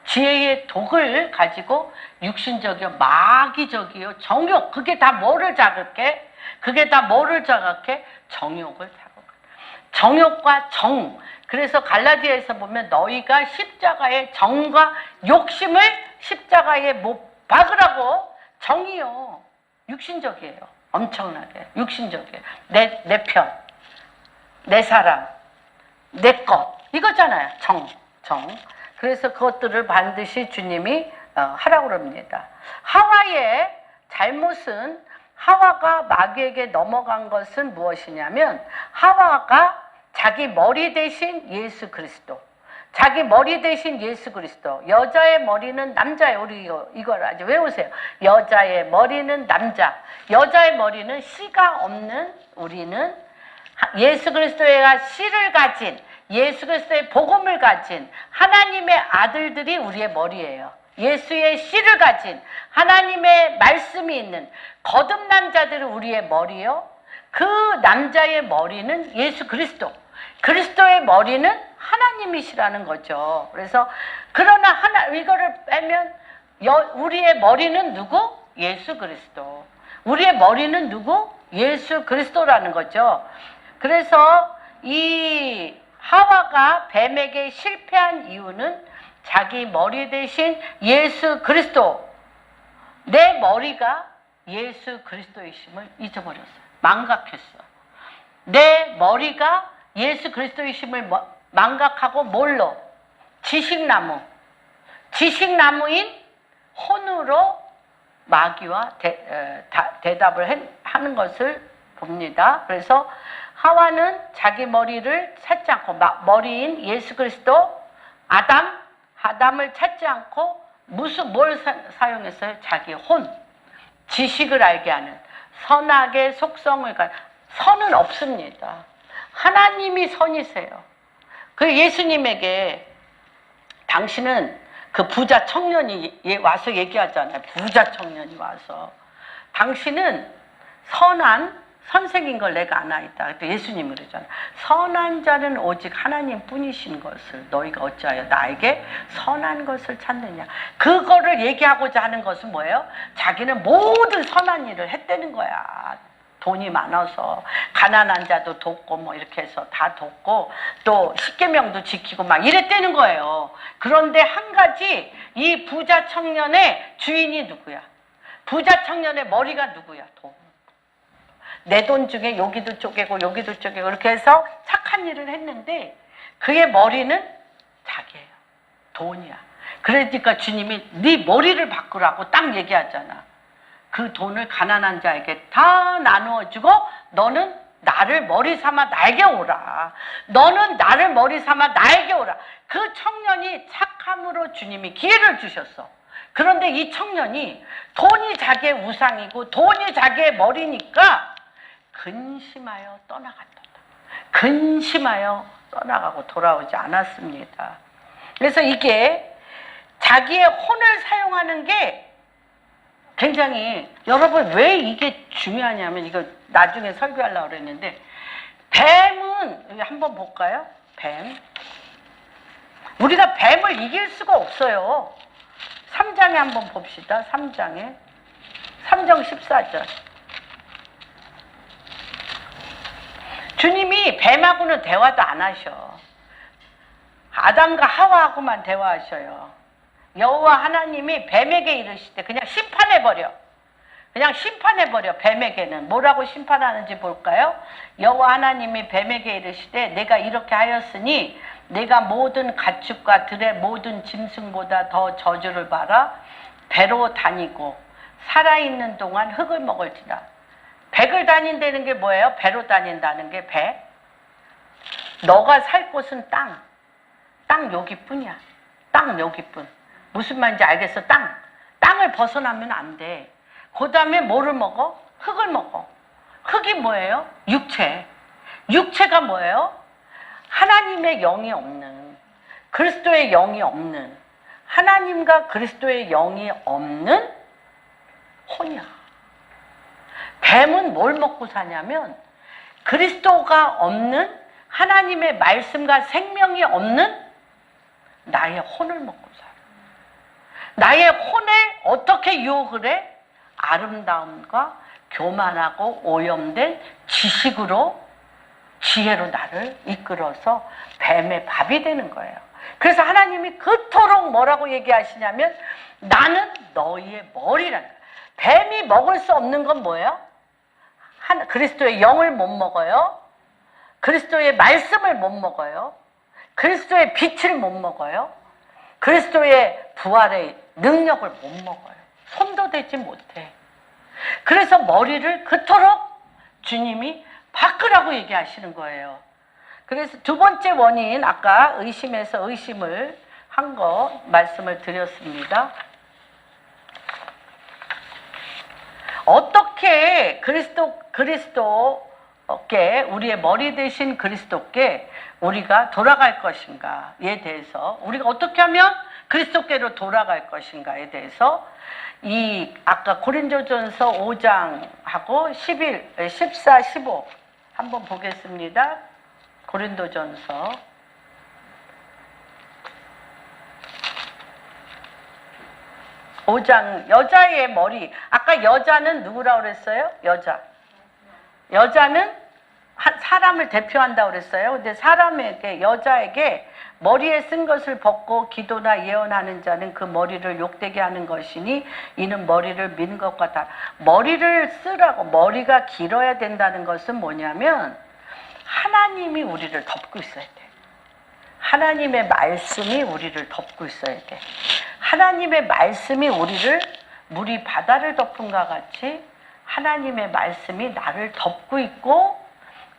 지혜의 독을 가지고 육신적이요, 마귀적이요, 정욕. 그게 다 뭐를 자극해? 정욕을 자극해. 정욕과 정. 그래서 갈라디아에서 보면 너희가 십자가의 정과 욕심을 십자가에 못 박으라고. 정이요. 육신적이에요. 엄청나게. 육신적이에요. 내 편, 내 사람, 내 것. 이거잖아요. 정. 그래서 그것들을 반드시 주님이 하라고 그럽니다. 하와의 잘못은 하와가 마귀에게 넘어간 것은 무엇이냐면 하와가 자기 머리 대신 예수 그리스도. 자기 머리 대신 예수 그리스도. 여자의 머리는 남자예요. 우리 이걸 아주 외우세요. 여자의 머리는 남자. 여자의 머리는 씨가 없는 우리는 예수 그리스도가 씨를 가진, 예수 그리스도의 복음을 가진 하나님의 아들들이 우리의 머리예요. 예수의 씨를 가진 하나님의 말씀이 있는 거듭난 자들이 우리의 머리요. 그 남자의 머리는 예수 그리스도. 그리스도의 머리는 하나님이시라는 거죠. 그래서 그러나 이거를 빼면 우리의 머리는 누구? 예수 그리스도. 우리의 머리는 누구? 예수 그리스도라는 거죠. 그래서 이 하와가 뱀에게 실패한 이유는 자기 머리 대신 예수 그리스도. 내 머리가 예수 그리스도이심을 잊어버렸어요. 망각했어. 내 머리가 예수 그리스도이심을 망각하고 뭘로? 지식나무인 혼으로 마귀와 대답을 하는 것을 봅니다. 그래서 하와는 자기 머리를 찾지 않고 머리인 예수 그리스도 아담을 찾지 않고 뭘 사용했어요? 자기 혼, 지식을 알게 하는 선악의 속성을 선은 없습니다. 하나님이 선이세요. 그 예수님에게 당신은 그 부자 청년이 와서 얘기하잖아요. 부자 청년이 와서 당신은 선생인 걸 내가 아나이다. 그때 예수님이 그러잖아요. 선한 자는 오직 하나님 뿐이신 것을 너희가 어찌하여 나에게 선한 것을 찾느냐. 그거를 얘기하고자 하는 것은 뭐예요? 자기는 모든 선한 일을 했다는 거야. 돈이 많아서 가난한 자도 돕고 뭐 이렇게 해서 다 돕고 또 십계명도 지키고 막 이랬다는 거예요. 그런데 한 가지 이 부자 청년의 주인이 누구야? 부자 청년의 머리가 누구야? 돈. 내 돈 중에 여기도 쪼개고 여기도 쪼개고 이렇게 해서 착한 일을 했는데 그의 머리는 자기예요. 돈이야. 그러니까 주님이 네 머리를 바꾸라고 딱 얘기하잖아. 그 돈을 가난한 자에게 다 나누어주고 너는 나를 머리 삼아 나에게 오라. 너는 나를 머리 삼아 나에게 오라. 그 청년이 착함으로 주님이 기회를 주셨어. 그런데 이 청년이 돈이 자기의 우상이고 돈이 자기의 머리니까 근심하여 떠나갔다. 근심하여 떠나가고 돌아오지 않았습니다. 그래서 이게 자기의 혼을 사용하는 게 굉장히 여러분 왜 이게 중요하냐면 이거 나중에 설교하려고 그랬는데 뱀은 저기 한번 볼까요? 뱀. 우리가 뱀을 이길 수가 없어요. 3장에 한번 봅시다. 3장에. 3장 14절. 주님이 뱀하고는 대화도 안 하셔. 아담과 하와하고만 대화하셔요. 여호와 하나님이 뱀에게 이르시되 그냥 심판해버려. 그냥 심판해버려. 뱀에게는. 뭐라고 심판하는지 볼까요? 여호와 하나님이 뱀에게 이르시되 내가 이렇게 하였으니 내가 모든 가축과 들의 모든 짐승보다 더 저주를 봐라. 배로 다니고 살아있는 동안 흙을 먹을지라. 백을 다닌다는 게 뭐예요? 배로 다닌다는 게 배. 너가 살 곳은 땅. 땅 여기뿐이야. 땅 여기뿐. 무슨 말인지 알겠어? 땅. 땅을 벗어나면 안 돼. 그 다음에 뭐를 먹어? 흙을 먹어. 흙이 뭐예요? 육체. 육체가 뭐예요? 하나님의 영이 없는, 그리스도의 영이 없는, 하나님과 그리스도의 영이 없는 혼이야. 뱀은 뭘 먹고 사냐면 그리스도가 없는, 하나님의 말씀과 생명이 없는 나의 혼을 먹고 살아. 나의 혼을 어떻게 유혹을 해? 아름다움과 교만하고 오염된 지식으로, 지혜로 나를 이끌어서 뱀의 밥이 되는 거예요. 그래서 하나님이 그토록 뭐라고 얘기하시냐면 나는 너희의 머리라는 거예요. 뱀이 먹을 수 없는 건 뭐예요? 그리스도의 영을 못 먹어요. 그리스도의 말씀을 못 먹어요. 그리스도의 빛을 못 먹어요. 그리스도의 부활의 능력을 못 먹어요. 손도 대지 못해. 그래서 머리를 그토록 주님이 바꾸라고 얘기하시는 거예요. 그래서 두 번째 원인, 아까 의심에서 의심을 한 거 말씀을 드렸습니다. 어떻게 그리스도께, 우리의 머리 대신 그리스도께 우리가 돌아갈 것인가에 대해서, 우리가 어떻게 하면 그리스도께로 돌아갈 것인가에 대해서 이 아까 고린도전서 5장하고 14, 15 한번 보겠습니다. 고린도전서 5장, 여자의 머리. 아까 여자는 누구라고 그랬어요? 여자는 사람을 대표한다고 그랬어요. 근데 사람에게, 여자에게 머리에 쓴 것을 벗고 기도나 예언하는 자는 그 머리를 욕되게 하는 것이니 이는 머리를 민 것과 다. 머리를 쓰라고, 머리가 길어야 된다는 것은 뭐냐면 하나님이 우리를 덮고 있어야 돼. 하나님의 말씀이 우리를 덮고 있어야 돼. 하나님의 말씀이 우리를, 물이 바다를 덮은과 같이 하나님의 말씀이 나를 덮고 있고,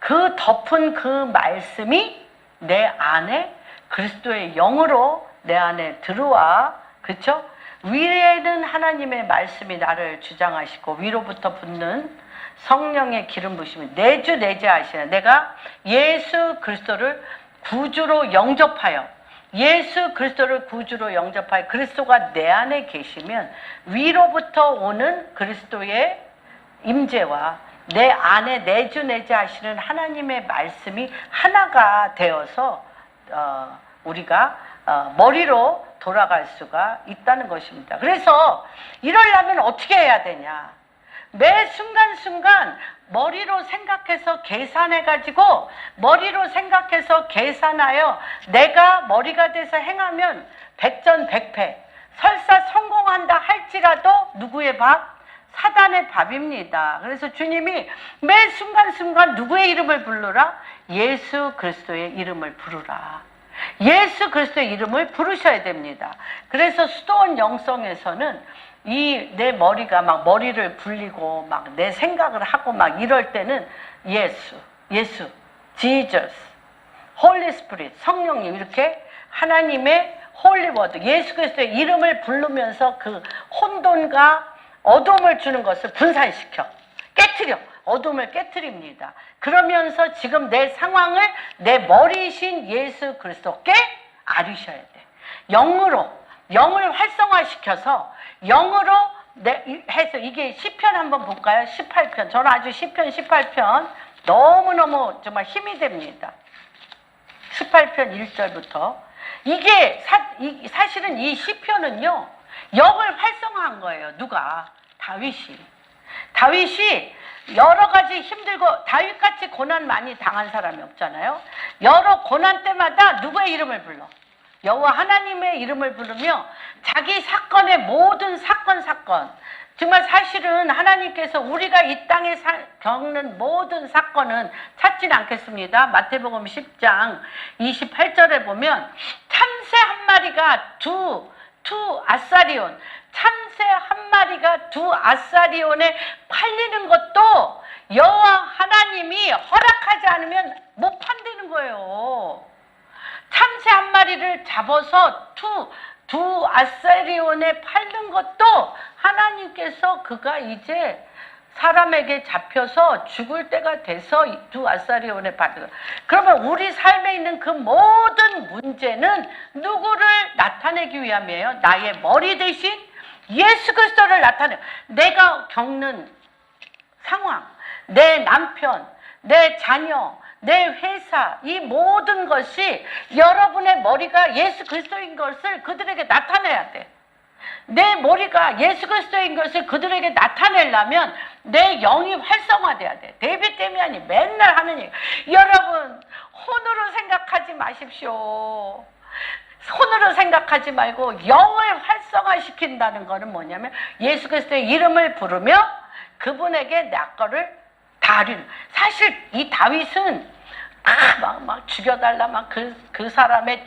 그 덮은 그 말씀이 내 안에 그리스도의 영으로 내 안에 들어와. 그렇죠? 위에는 하나님의 말씀이 나를 주장하시고 위로부터 붙는 성령의 기름 부심이 내주 내재하시는, 내가 예수 그리스도를 구주로 영접하여, 예수 그리스도를 구주로 영접하여 그리스도가 내 안에 계시면 위로부터 오는 그리스도의 임재와 내 안에 내주 내재하시는 하나님의 말씀이 하나가 되어서 우리가 머리로 돌아갈 수가 있다는 것입니다. 그래서 이러려면 어떻게 해야 되냐? 매 순간순간 머리로 생각해서 계산해가지고, 머리로 생각해서 계산하여 내가 머리가 돼서 행하면 백전백패, 설사 성공한다 할지라도 누구의 밥? 사단의 밥입니다. 그래서 주님이 매 순간순간 누구의 이름을 부르라? 예수 그리스도의 이름을 부르라. 예수 그리스도의 이름을 부르셔야 됩니다. 그래서 수도원 영성에서는 내 머리가 막 머리를 굴리고 막 내 생각을 하고 막 이럴 때는 예수, Jesus, Holy Spirit, 성령님, 이렇게 하나님의 홀리 워드, 예수 그리스도의 이름을 부르면서 그 혼돈과 어둠을 주는 것을 분산시켜, 깨트려, 어둠을 깨트립니다. 그러면서 지금 내 상황을 내 머리이신 예수 그리스도께 아리셔야 돼. 영을 활성화시켜서 영으로 해서, 이게 시편 한번 볼까요? 18편. 저는 아주 시편 18편 너무너무 정말 힘이 됩니다. 18편 1절부터. 이게 사실은 이 시편은요, 영을 활성화한 거예요. 누가? 다윗이. 다윗이 여러 가지 힘들고, 다윗같이 고난 많이 당한 사람이 없잖아요. 여러 고난 때마다 누구의 이름을 불러? 여호와 하나님의 이름을 부르며 자기 사건의 모든 사건 정말 사실은 하나님께서 우리가 이 땅에 겪는 모든 사건은 찾진 않겠습니다. 마태복음 10장 28절에 보면 참새 한 마리가 두 아사리온, 참새 한 마리가 두 아사리온에 팔리는 것도 여호와 하나님이 허락하지 않으면 못 판다는 거예요. 참새 한 마리를 잡아서 두 아사리온에 팔는 것도 하나님께서 그가 이제 사람에게 잡혀서 죽을 때가 돼서 두 아사리온에 팔는. 그러면 우리 삶에 있는 그 모든 문제는 누구를 나타내기 위함이에요? 나의 머리 대신 예수 그리스도를 나타내. 내가 겪는 상황, 내 남편, 내 자녀, 내 회사, 이 모든 것이 여러분의 머리가 예수 그리스도인 것을 그들에게 나타내야 돼. 내 머리가 예수 그리스도인 것을 그들에게 나타내려면 내 영이 활성화돼야 돼. 데이빗 데미안이 맨날 하는 얘기. 여러분, 혼으로 생각하지 마십시오. 손으로 생각하지 말고 영을 활성화시킨다는 것은 뭐냐면 예수 그리스도의 이름을 부르며 그분에게 내 거를 다리는. 사실 이 다윗은 막 죽여달라, 막 그 사람의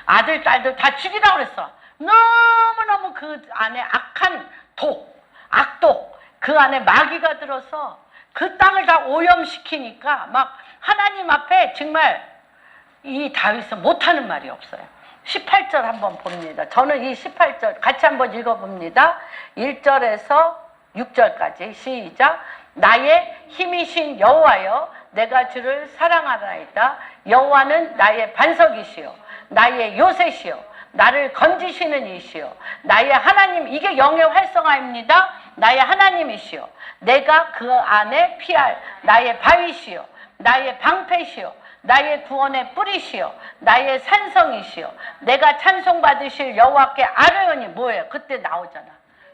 아들, 딸들 다 죽이라고 그랬어. 너무너무 그 안에 악한 악독, 그 안에 마귀가 들어서 그 땅을 다 오염시키니까 막 하나님 앞에 정말 이 다윗은 못하는 말이 없어요. 18절 한번 봅니다. 저는 이 18절 같이 한번 읽어봅니다. 1절에서 6절까지 시작. 나의 힘이신 여호와여, 내가 주를 사랑하나이다. 여호와는 나의 반석이시요 나의 요새시요 나를 건지시는 이시요 나의 하나님. 이게 영의 활성화입니다. 나의 하나님이시요 내가 그 안에 피할 나의 바위시요 나의 방패시요 나의 구원의 뿌리시요 나의 산성이시요 내가 찬송받으실 여호와께 아뢰오니. 뭐예요? 그때 나오잖아.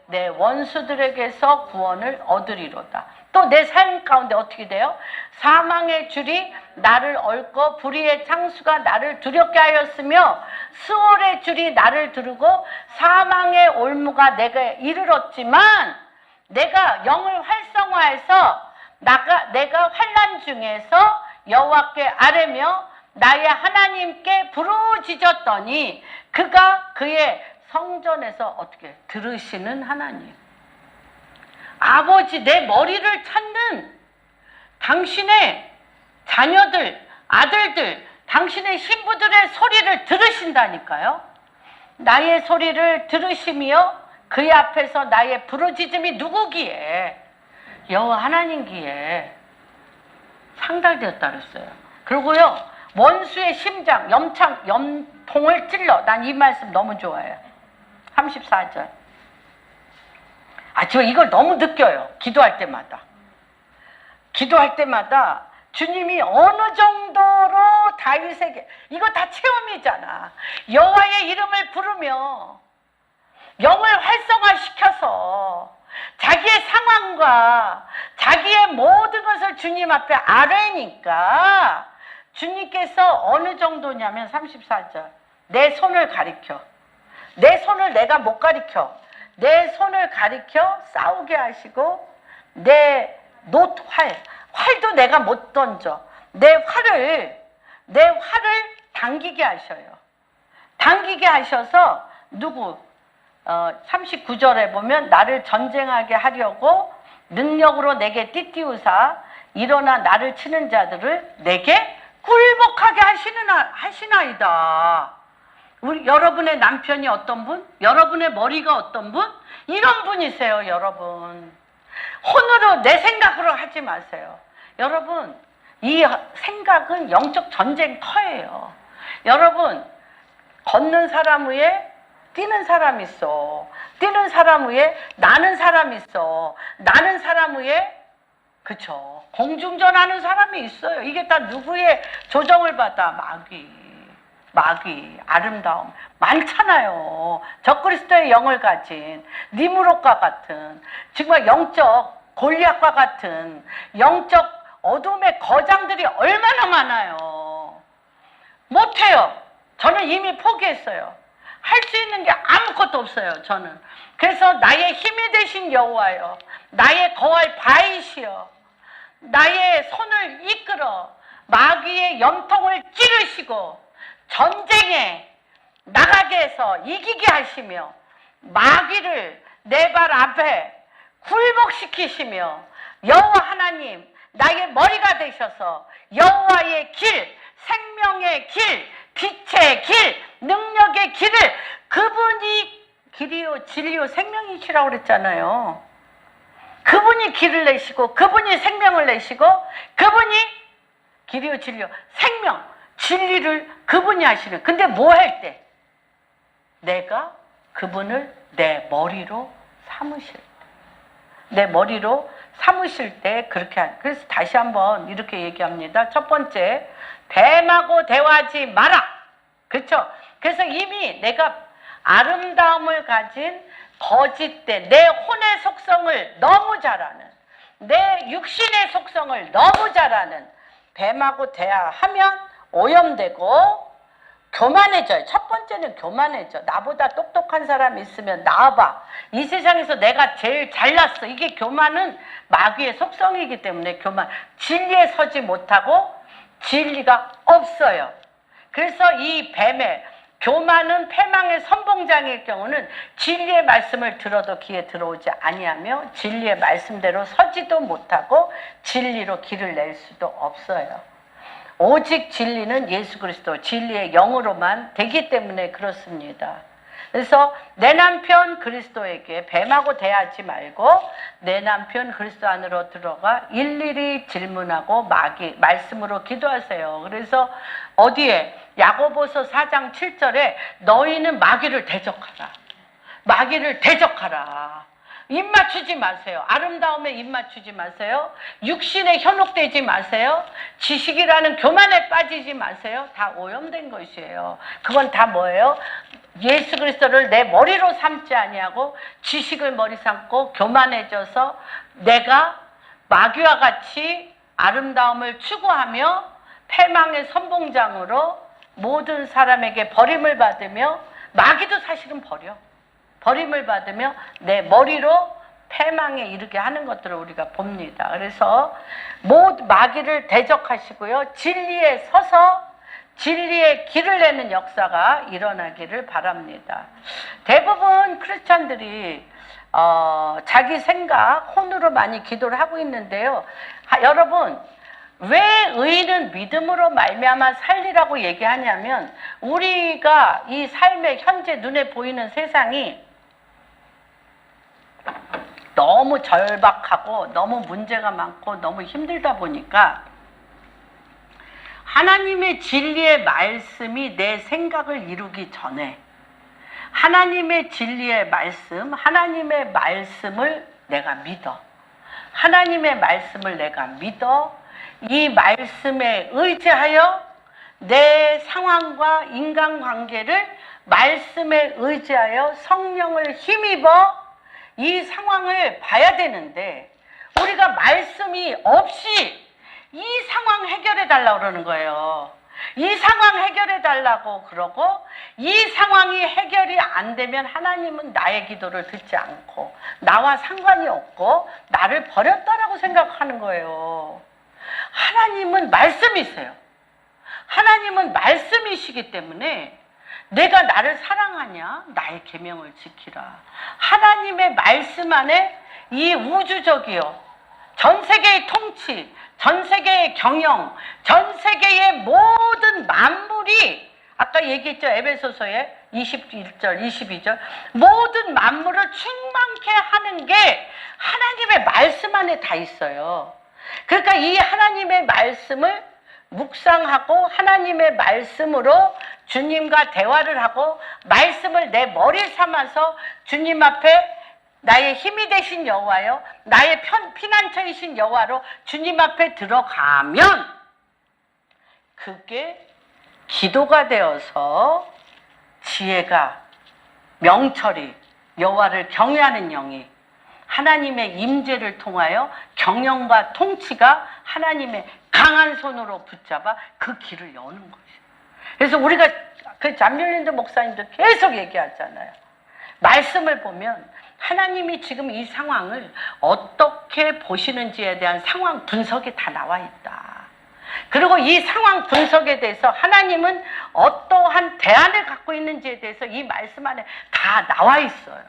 내 원수들에게서 구원을 얻으리로다. 또 내 삶 가운데 어떻게 돼요? 사망의 줄이 나를 얽고 불의의 창수가 나를 두렵게 하였으며 수월의 줄이 나를 두르고 사망의 올무가 내게 이르렀지만 내가 영을 활성화해서 내가 환난 중에서 여호와께 아뢰며 나의 하나님께 부르짖었더니 그가 그의 성전에서 어떻게 들으시는 하나님. 아버지, 내 머리를 찾는 당신의 자녀들, 아들들, 당신의 신부들의 소리를 들으신다니까요. 나의 소리를 들으시며 그의 앞에서 나의 부르짖음이 누구기에? 여호와 하나님기에 상달되었다 그랬어요. 그리고요, 원수의 심장, 염통을 찔러. 난 이 말씀 너무 좋아해요. 34절. 저 이걸 너무 느껴요. 기도할 때마다 주님이 어느 정도로 다윗에게, 이거 다 체험이잖아. 여호와의 이름을 부르며 영을 활성화시켜서 자기의 상황과 자기의 모든 것을 주님 앞에 아뢰니까 주님께서 어느 정도냐면 34절. 내 손을 가리켜. 내 손을 내가 못 가리켜. 내 손을 가리켜 싸우게 하시고 내 활도 내가 못 던져. 내 활을 당기게 하셔요. 당기게 하셔서 39절에 보면 나를 전쟁하게 하려고 능력으로 내게 띠띠우사 일어나 나를 치는 자들을 내게 굴복하게 하시나이다. 여러분의 남편이 어떤 분? 여러분의 머리가 어떤 분? 이런 분이세요, 여러분. 혼으로 내 생각으로 하지 마세요. 여러분, 이 생각은 영적 전쟁터예요. 여러분, 걷는 사람 위에 뛰는 사람 있어. 뛰는 사람 위에 나는 사람 있어. 나는 사람 위에 그쵸. 공중전하는 사람이 있어요. 이게 다 누구의 조정을 받아? 마귀, 아름다움 많잖아요. 적그리스도의 영을 가진 니무롯과 같은, 정말 영적 골리앗과 같은 영적 어둠의 거장들이 얼마나 많아요. 못해요. 저는 이미 포기했어요. 할 수 있는 게 아무것도 없어요. 저는. 그래서 나의 힘이 되신 여호와여, 나의 거할 바이시여, 나의 손을 이끌어 마귀의 염통을 찌르시고 전쟁에 나가게 해서 이기게 하시며 마귀를 내 발 앞에 굴복시키시며, 여호와 하나님 나의 머리가 되셔서 여호와의 길, 생명의 길, 빛의 길, 능력의 길을, 그분이 길이요 진리요 생명이시라고 그랬잖아요. 그분이 길을 내시고 그분이 생명을 내시고 그분이 길이요 진리요 생명, 진리를 그분이 하시는. 근데 뭐 할 때? 내가 그분을 내 머리로 삼으실 때, 내 머리로 삼으실 때 그렇게 그래서 다시 한번 이렇게 얘기합니다. 첫 번째, 뱀하고 대화하지 마라. 그렇죠? 그래서 이미 내가 아름다움을 가진 거짓된 내 혼의 속성을 너무 잘 아는, 내 육신의 속성을 너무 잘 아는 뱀하고 대화하면 오염되고 교만해져요. 첫 번째는 교만해져. 나보다 똑똑한 사람이 있으면 나와봐. 이 세상에서 내가 제일 잘났어. 이게 교만은 마귀의 속성이기 때문에 교만. 진리에 서지 못하고 진리가 없어요. 그래서 이 뱀의 교만은 패망의 선봉장일 경우는 진리의 말씀을 들어도 귀에 들어오지 아니하며 진리의 말씀대로 서지도 못하고 진리로 길을 낼 수도 없어요. 오직 진리는 예수 그리스도 진리의 영으로만 되기 때문에 그렇습니다. 그래서 내 남편 그리스도에게 뱀하고 대하지 말고 내 남편 그리스도 안으로 들어가 일일이 질문하고 말씀으로 기도하세요. 그래서 어디에? 야고보서 4장 7절에 너희는 마귀를 대적하라. 마귀를 대적하라. 입 맞추지 마세요. 아름다움에 입 맞추지 마세요. 육신에 현혹되지 마세요. 지식이라는 교만에 빠지지 마세요. 다 오염된 것이에요. 그건 다 뭐예요? 예수 그리스도를 내 머리로 삼지 아니하고 지식을 머리 삼고 교만해져서 내가 마귀와 같이 아름다움을 추구하며 패망의 선봉장으로 모든 사람에게 버림을 받으며, 마귀도 사실은 버림을 받으며 내 머리로 패망에 이르게 하는 것들을 우리가 봅니다. 그래서 마귀를 대적하시고요, 진리에 서서 진리의 길을 내는 역사가 일어나기를 바랍니다. 대부분 크리스찬들이 자기 생각, 혼으로 많이 기도를 하고 있는데요. 여러분, 왜 의인은 믿음으로 말미암아 살리라고 얘기하냐면, 우리가 이 삶의 현재 눈에 보이는 세상이 너무 절박하고 너무 문제가 많고 너무 힘들다 보니까 하나님의 진리의 말씀이 내 생각을 이루기 전에 하나님의 진리의 말씀, 하나님의 말씀을 내가 믿어. 하나님의 말씀을 내가 믿어. 이 말씀에 의지하여 내 상황과 인간관계를 말씀에 의지하여 성령을 힘입어 이 상황을 봐야 되는데, 우리가 말씀이 없이 이 상황 해결해 달라고 그러는 거예요. 이 상황 해결해 달라고 그러고, 이 상황이 해결이 안 되면 하나님은 나의 기도를 듣지 않고 나와 상관이 없고 나를 버렸다라고 생각하는 거예요. 하나님은 말씀이세요. 하나님은 말씀이시기 때문에 내가 나를 사랑하냐? 나의 계명을 지키라. 하나님의 말씀 안에 이 우주적이요, 전 세계의 통치, 전 세계의 경영, 전 세계의 모든 만물이, 아까 얘기했죠, 에베소서에 21절, 22절, 모든 만물을 충만케 하는 게 하나님의 말씀 안에 다 있어요. 그러니까 이 하나님의 말씀을 묵상하고 하나님의 말씀으로 주님과 대화를 하고 말씀을 내 머리 삼아서 주님 앞에 나의 힘이 되신 여호와요, 나의 피난처이신 여호와로 주님 앞에 들어가면 그게 기도가 되어서 지혜가, 명철이, 여호와를 경외하는 영이 하나님의 임재를 통하여 경영과 통치가 하나님의 강한 손으로 붙잡아 그 길을 여는 것이에요. 그래서 우리가 그 잠율린드 목사님도 계속 얘기하잖아요. 말씀을 보면 하나님이 지금 이 상황을 어떻게 보시는지에 대한 상황 분석이 다 나와 있다. 그리고 이 상황 분석에 대해서 하나님은 어떠한 대안을 갖고 있는지에 대해서 이 말씀 안에 다 나와 있어요.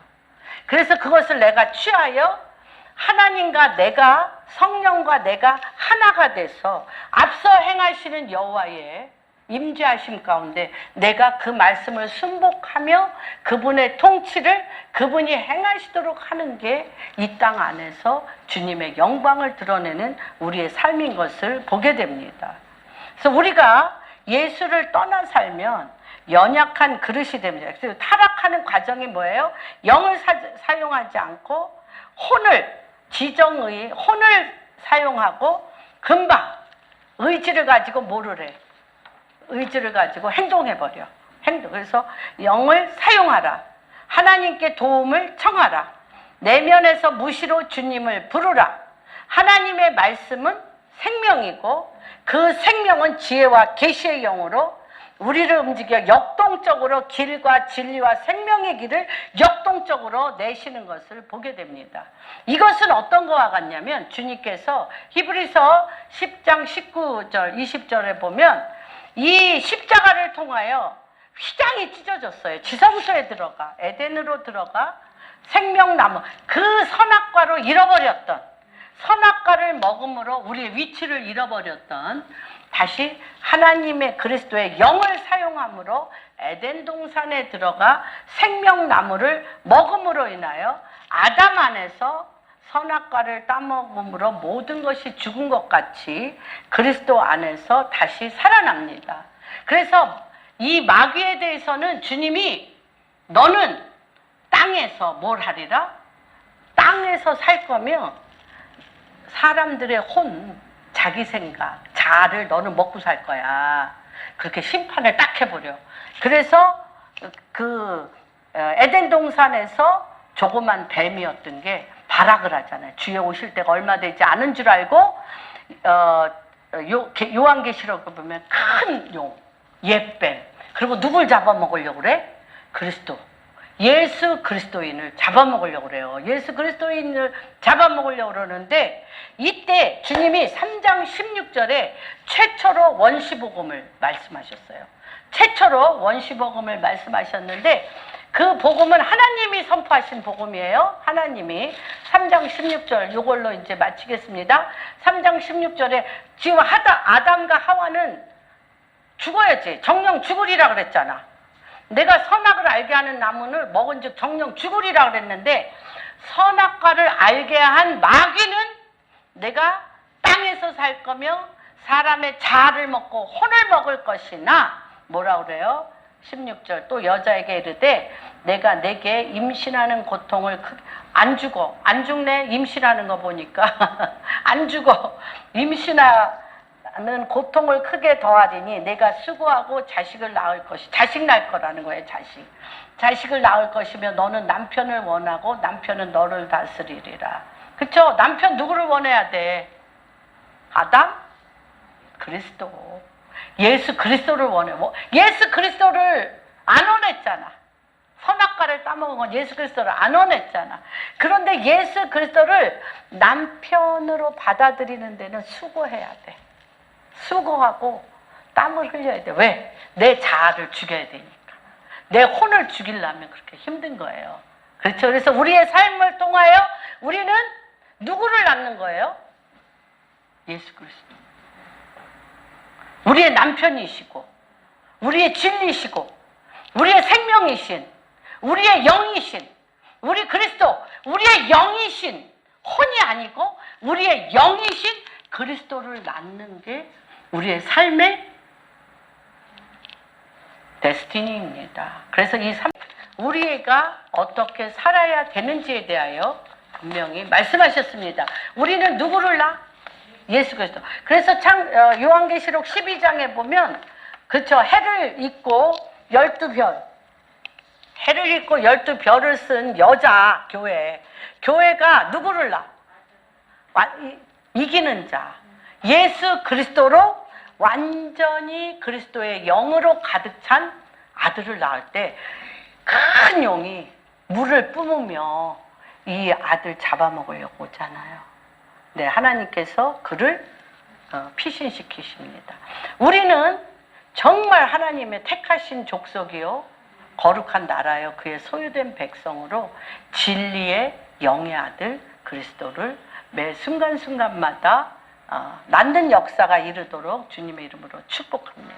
그래서 그것을 내가 취하여 하나님과 내가, 성령과 내가 하나가 돼서 앞서 행하시는 여호와의 임재하심 가운데 내가 그 말씀을 순복하며 그분의 통치를 그분이 행하시도록 하는 게 이 땅 안에서 주님의 영광을 드러내는 우리의 삶인 것을 보게 됩니다. 그래서 우리가 예수를 떠나 살면 연약한 그릇이 됩니다. 그래서 타락하는 과정이 뭐예요? 영을 사용하지 않고 혼을 사용하고 금방 의지를 가지고 뭐를 해? 의지를 가지고 행동해버려. 그래서 영을 사용하라. 하나님께 도움을 청하라. 내면에서 무시로 주님을 부르라. 하나님의 말씀은 생명이고 그 생명은 지혜와 계시의 영으로 우리를 움직여 역동적으로 길과 진리와 생명의 길을 역동적으로 내시는 것을 보게 됩니다. 이것은 어떤 것과 같냐면 주님께서 히브리서 10장 19절 20절에 보면 이 십자가를 통하여 휘장이 찢어졌어요. 지성소에 들어가, 에덴으로 들어가 생명나무, 그 선악과로 잃어버렸던, 선악과를 먹음으로 우리의 위치를 잃어버렸던, 다시 하나님의 그리스도의 영을 사용함으로 에덴 동산에 들어가 생명나무를 먹음으로 인하여 아담 안에서 선악과를 따먹음으로 모든 것이 죽은 것 같이 그리스도 안에서 다시 살아납니다. 그래서 이 마귀에 대해서는 주님이 너는 땅에서 뭘 하리라? 땅에서 살 거면 사람들의 혼, 자기 생각, 자아를 너는 먹고 살 거야. 그렇게 심판을 딱 해버려. 그래서 그 에덴 동산에서 조그만 뱀이었던 게 발악을 하잖아요. 주에 오실 때가 얼마 되지 않은 줄 알고 요한계시록을 보면 큰 용, 옛뱀, 그리고 누굴 잡아먹으려고 그래? 그리스도, 예수 그리스도인을 잡아먹으려고 그래요. 예수 그리스도인을 잡아먹으려고 그러는데 이때 주님이 3장 16절에 최초로 원시복음을 말씀하셨어요. 최초로 원시복음을 말씀하셨는데 그 복음은 하나님이 선포하신 복음이에요. 하나님이 3장 16절 이걸로 이제 마치겠습니다. 3장 16절에 지금 아담과 하와는 죽어야지. 정령 죽으리라 그랬잖아. 내가 선악을 알게 하는 나무를 먹은 즉 정령 죽으리라 그랬는데 선악과를 알게 한 마귀는 내가 땅에서 살 거며 사람의 자아를 먹고 혼을 먹을 것이나 뭐라 그래요? 16절 또 여자에게 이르되 내가 내게 임신하는 고통을 안 죽어. 안 죽네. 임신하는 거 보니까 안 죽어. 임신하는 고통을 크게 더하리니 내가 수고하고 자식을 낳을 것이, 자식 낳을 거라는 거예요. 자식을 낳을 것이며 너는 남편을 원하고 남편은 너를 다스리리라. 그쵸? 남편 누구를 원해야 돼? 아담? 그리스도. 예수 그리스도를 원해. 예수 그리스도를 안 원했잖아. 선악과를 따먹은 건 예수 그리스도를 안 원했잖아. 그런데 예수 그리스도를 남편으로 받아들이는 데는 수고해야 돼. 수고하고 땀을 흘려야 돼. 왜? 내 자아를 죽여야 되니까. 내 혼을 죽이려면 그렇게 힘든 거예요. 그렇죠? 그래서 우리의 삶을 통하여 우리는 누구를 낳는 거예요? 예수 그리스도. 우리의 남편이시고 우리의 진리시고 우리의 생명이신 우리의 영이신 우리 그리스도, 우리의 영이신, 혼이 아니고 우리의 영이신 그리스도를 낳는 게 우리의 삶의 데스티니입니다. 그래서 우리가 어떻게 살아야 되는지에 대하여 분명히 말씀하셨습니다. 우리는 누구를 낳아? 예수 그리스도. 그래서 요한계시록 12장에 보면 그쵸, 해를 잇고 12별, 해를 잇고 12별을 쓴 여자 교회가 누구를 낳아? 이기는 자, 예수 그리스도로 완전히 그리스도의 영으로 가득 찬 아들을 낳을 때 큰 용이 물을 뿜으며 이 아들 잡아먹으려고 오잖아요. 네, 하나님께서 그를 피신시키십니다. 우리는 정말 하나님의 택하신 족속이요 거룩한 나라요 그의 소유된 백성으로 진리의 영의 아들 그리스도를 매 순간순간마다 낳는 역사가 이르도록 주님의 이름으로 축복합니다.